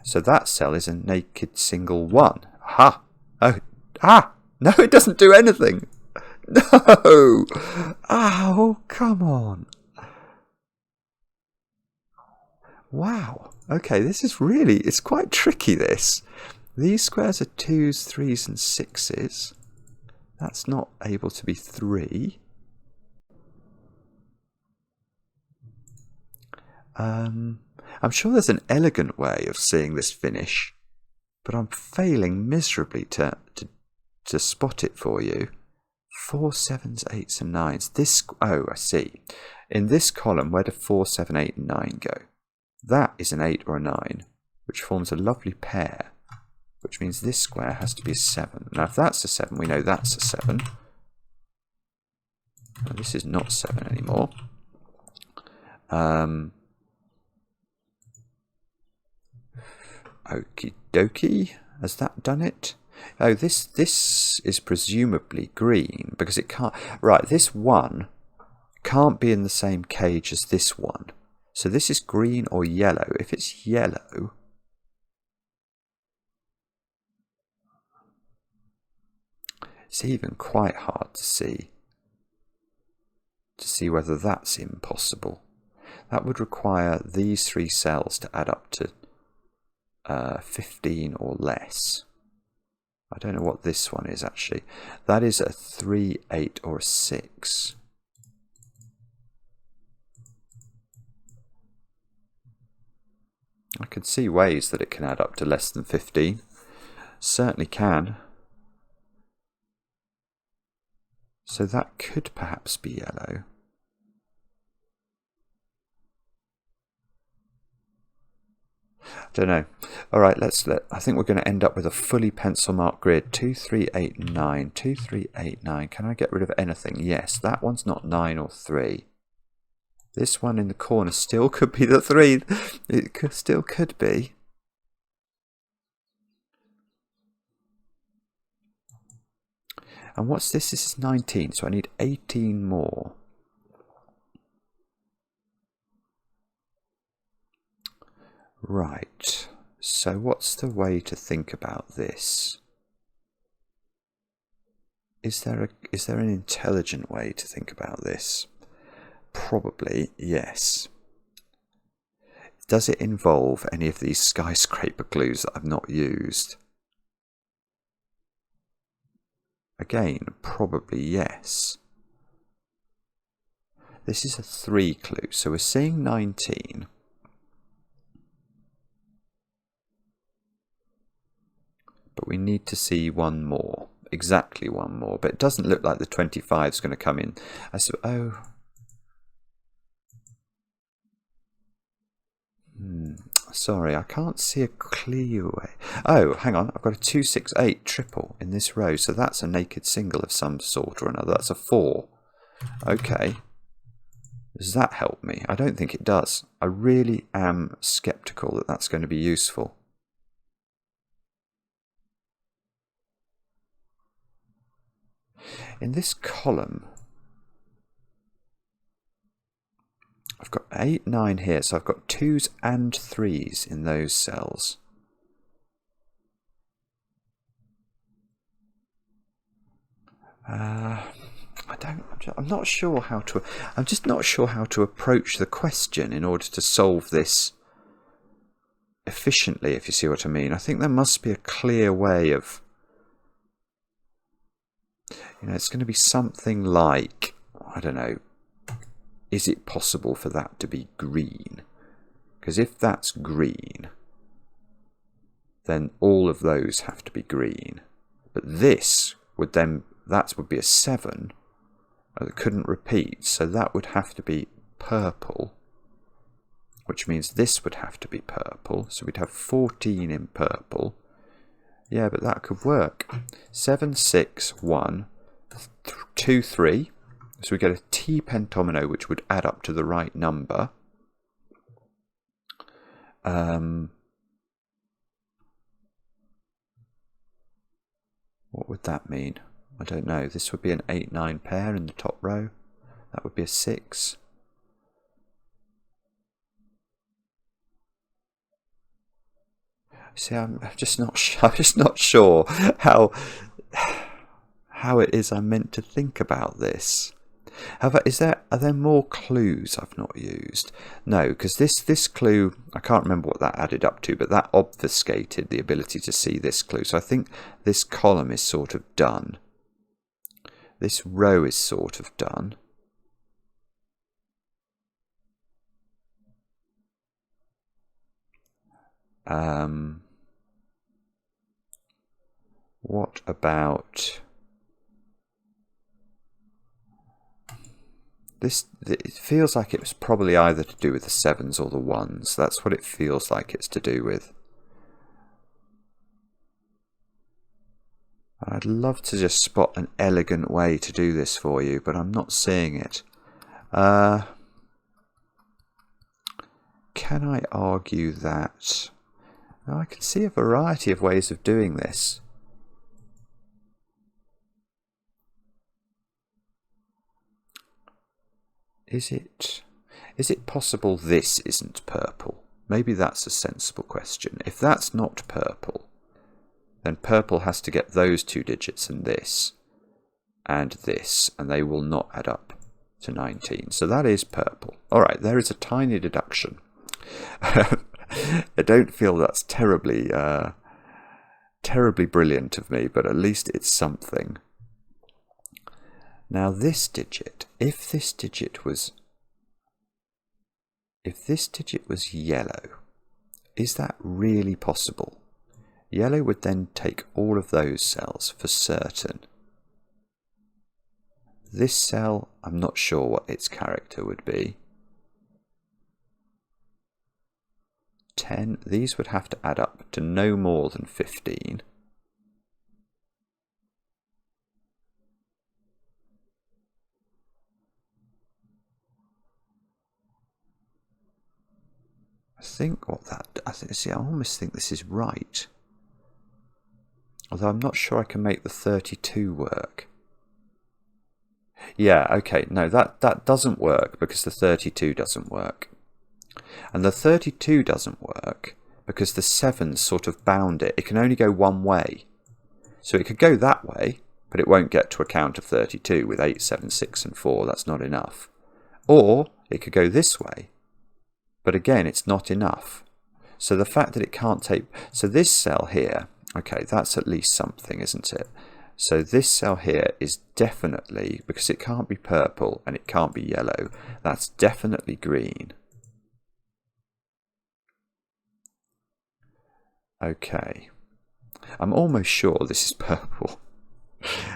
So that cell is a naked single 1. Aha! No, it doesn't do anything. No! Oh, come on. Wow. Okay, this is it's quite tricky, this. These squares are 2s, 3s and 6s. That's not able to be 3. I'm sure there's an elegant way of seeing this finish, but I'm failing miserably to to spot it for you. 4, 7s, 8s and 9s. This, oh, I see. In this column, where do 4, 7, 8 and 9 go? That is an 8 or a 9, which forms a lovely pair, which means this square has to be a 7. Now, if that's a 7, we know that's a 7. Well, this is not 7 anymore. Okie dokie. Has that done it? Oh, this is presumably green, because it can't... Right, this 1 can't be in the same cage as this one. So this is green or yellow. If it's yellow... It's even quite hard to see whether that's impossible. That would require these 3 cells to add up to 15 or less. I don't know what this one is actually. That is a 3, 8 or a 6. I can see ways that it can add up to less than 15. Certainly can. So that could perhaps be yellow. Don't know. Alright, I think we're going to end up with a fully pencil marked grid. 2, 3, 8, 9. 2, 3, 8, 9. Can I get rid of anything? Yes, that one's not 9 or 3. This one in the corner still could be the 3. It still could be. And what's this? This is 19, so I need 18 more. Right, so what's the way to think about this? Is there an intelligent way to think about this? Probably, yes. Does it involve any of these skyscraper clues that I've not used? Again, probably yes. This is a 3 clue, so we're seeing 19. But we need to see one more, exactly one more. But it doesn't look like the 25 is going to come in. Sorry, I can't see a clear way. Oh, hang on, I've got a 2, 6, 8 triple in this row, so that's a naked single of some sort or another. That's a 4. Okay. Does that help me? I don't think it does. I really am sceptical that that's going to be useful. In this column, I've got 8, 9 here, so I've got 2s and 3s in those cells. I'm not sure how to. I'm just not sure how to approach the question in order to solve this efficiently, if you see what I mean. I think there must be a clear way of. It's going to be something like, I don't know, is it possible for that to be green? Because if that's green, then all of those have to be green. But this would then, that would be a 7 that couldn't repeat, so that would have to be purple, which means this would have to be purple, so we'd have 14 in purple. Yeah, but that could work. 7, 6, 1, 2, 3. So we get a T pentomino, which would add up to the right number. What would that mean? I don't know. This would be an 8, 9 pair in the top row. That would be a 6. See, I'm just not sure how it is I'm meant to think about this. However, are there more clues I've not used? No, because this clue, I can't remember what that added up to, but that obfuscated the ability to see this clue. So I think this column is sort of done. This row is sort of done. What about this? It feels like it was probably either to do with the 7s or the 1s. That's what it feels like it's to do with. I'd love to just spot an elegant way to do this for you, but I'm not seeing it. Can I argue that? Now, I can see a variety of ways of doing this. Is it possible this isn't purple? Maybe that's a sensible question. If that's not purple, then purple has to get those 2 digits and this, and they will not add up to 19. So that is purple. All right, there is a tiny deduction. I don't feel that's terribly brilliant of me, but at least it's something. Now this digit, if this digit was yellow, is that really possible? Yellow would then take all of those cells for certain. This cell, I'm not sure what its character would be. 10, these would have to add up to no more than 15. I almost think this is right. Although I'm not sure I can make the 32 work. Yeah, okay, no, that doesn't work because the 32 doesn't work. And the 32 doesn't work because the 7's sort of bound it. It can only go one way. So it could go that way, but it won't get to a count of 32 with 8, 7, 6 and 4. That's not enough. Or it could go this way, but again, it's not enough. So the fact that it can't take... So this cell here, okay, that's at least something, isn't it? So this cell here is definitely, because it can't be purple and it can't be yellow, that's definitely green. Okay, I'm almost sure this is purple.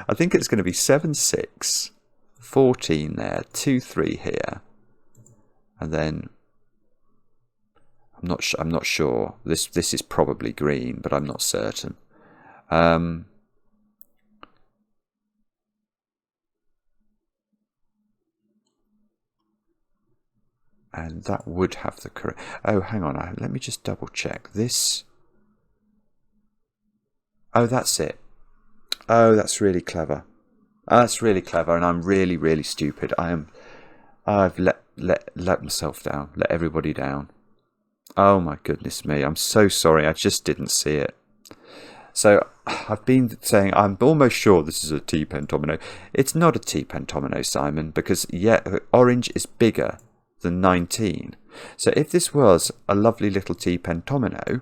I think it's going to be 7, 6, 14 there, 2, 3 here, and then I'm not sure. This is probably green, but I'm not certain. And that would have the correct... Oh, hang on, let me just double check this. Oh, that's it. Oh, that's really clever. That's really clever, and I'm really, really stupid. I've let myself down, let everybody down. Oh my goodness me, I'm so sorry, I just didn't see it. So I've been saying I'm almost sure this is a T pentomino. It's not a T pentomino, Simon, because orange is bigger than 19. So if this was a lovely little T pentomino,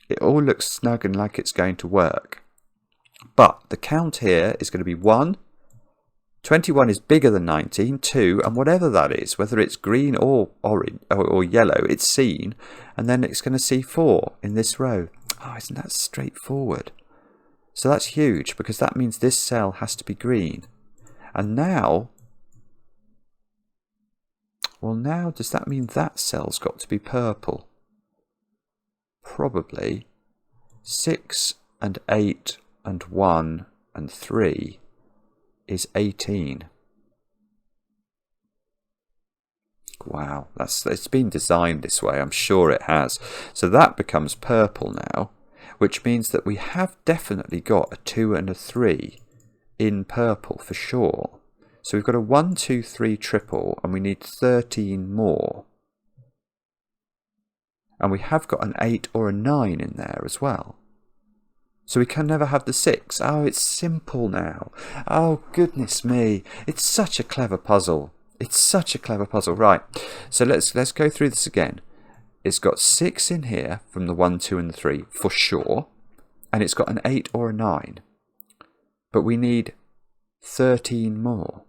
it all looks snug and like it's going to work. But the count here is going to be 1. 21 is bigger than 19, 2, and whatever that is, whether it's green or orange or yellow, it's seen, and then it's going to see 4 in this row. Oh, isn't that straightforward? So that's huge, because that means this cell has to be green. And now, well, now does that mean that cell's got to be purple? Probably. 6 and 8 and 1 and 3 is 18. Wow, it's been designed this way, I'm sure it has. So that becomes purple now, which means that we have definitely got a 2 and a 3 in purple for sure. So we've got a 1, 2, 3 triple, and we need 13 more. And we have got an 8 or a 9 in there as well. So we can never have the 6. Oh, it's simple now. Oh, goodness me. It's such a clever puzzle. It's such a clever puzzle. Right, so let's go through this again. It's got 6 in here from the 1, 2 and the 3 for sure. And it's got an 8 or a 9. But we need 13 more.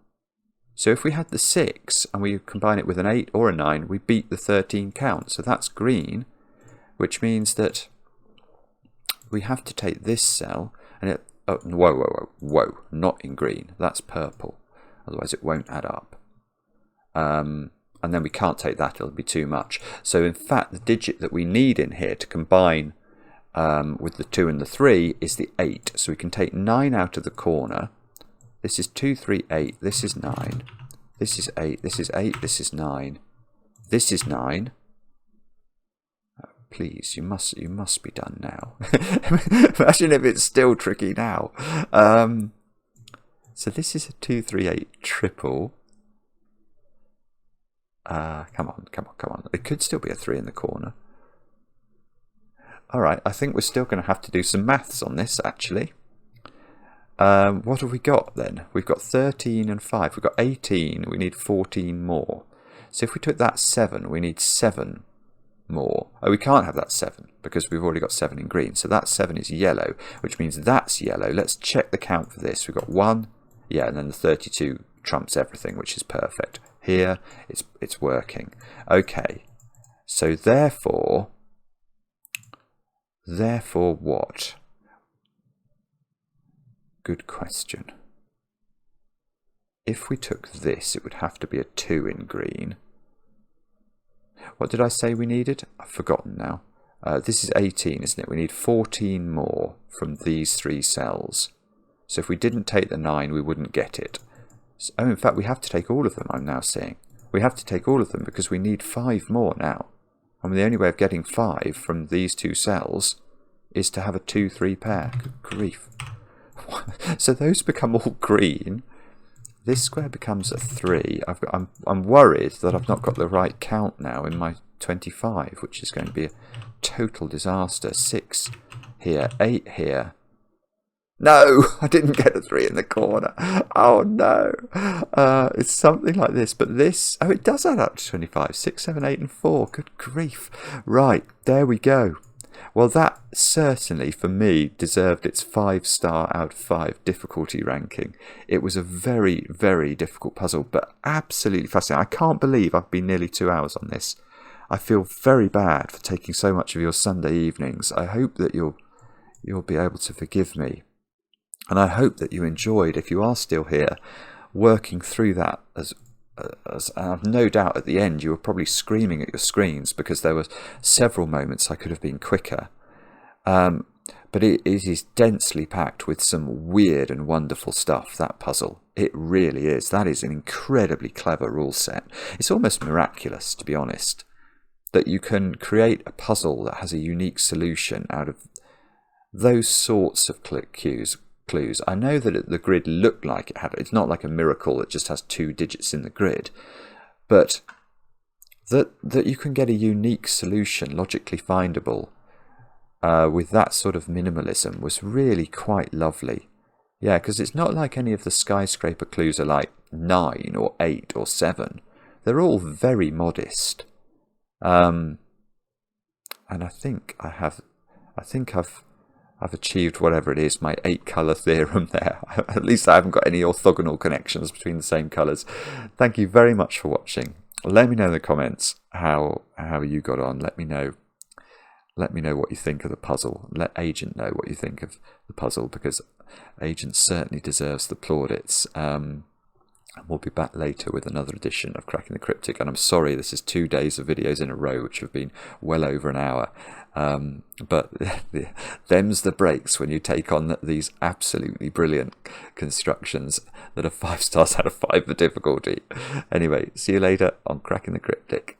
So if we had the 6 and we combine it with an 8 or a 9, we beat the 13 count. So that's green, which means that we have to take this cell, and Oh, whoa, whoa, whoa, whoa. Not in green. That's purple. Otherwise it won't add up. And then we can't take that. It'll be too much. So in fact, the digit that we need in here to combine with the 2 and the 3 is the 8. So we can take 9 out of the corner. This is 2, 3, 8. This is 9. This is 8. This is 8. This is 9. This is 9. Please, you must be done now. Imagine if it's still tricky now. So this is a 2, 3, 8 triple. Come on. It could still be a 3 in the corner. Alright, I think we're still going to have to do some maths on this, actually. What have we got then? We've got 13 and 5. We've got 18. We need 14 more. So if we took that 7, we need 7 more. Oh, we can't have that 7 because we've already got 7 in green. So that 7 is yellow, which means that's yellow. Let's check the count for this. We've got 1. Yeah, and then the 32 trumps everything, which is perfect. Here, it's working. Okay, so therefore what? Good question. If we took this, it would have to be a 2 in green. What did I say we needed? I've forgotten now. This is 18, isn't it? We need 14 more from these 3 cells. So if we didn't take the 9, we wouldn't get it. So, oh, in fact, we have to take all of them, I'm now seeing. We have to take all of them because we need 5 more now. I mean, the only way of getting 5 from these 2 cells is to have a 2-3 pair. Good grief. So those become all green. This square becomes a 3. I'm worried that I've not got the right count now in my 25, which is going to be a total disaster. 6 here, 8 here. No, I didn't get a 3 in the corner. Oh no. It's something like this, but this, oh, it does add up to 25. 6, 7, 8 and 4. Good grief. Right, there we go. Well, that certainly, for me, deserved its 5-star out of 5 difficulty ranking. It was a very, very difficult puzzle, but absolutely fascinating. I can't believe I've been nearly 2 hours on this. I feel very bad for taking so much of your Sunday evenings. I hope that you'll be able to forgive me. And I hope that you enjoyed, if you are still here, working through that as I've no doubt at the end you were probably screaming at your screens because there were several moments I could have been quicker. But it is densely packed with some weird and wonderful stuff, that puzzle. It really is. That is an incredibly clever rule set. It's almost miraculous, to be honest, that you can create a puzzle that has a unique solution out of those sorts of clues. I know that the grid looked like it had, it's not like a miracle that just has 2 digits in the grid, but that you can get a unique solution, logically findable, with that sort of minimalism was really quite lovely. Yeah, because it's not like any of the Skyscraper clues are like 9 or 8 or 7. They're all very modest. And I think I've achieved whatever it is, my 8-colour theorem there. At least I haven't got any orthogonal connections between the same colours. Thank you very much for watching. Let me know in the comments how you got on. Let me know what you think of the puzzle. Let Agent know what you think of the puzzle, because Agent certainly deserves the plaudits. We'll be back later with another edition of Cracking the Cryptic, and I'm sorry this is 2 days of videos in a row which have been well over an hour, but them's the breaks when you take on these absolutely brilliant constructions that are 5 stars out of 5 for difficulty. Anyway, see you later on Cracking the Cryptic.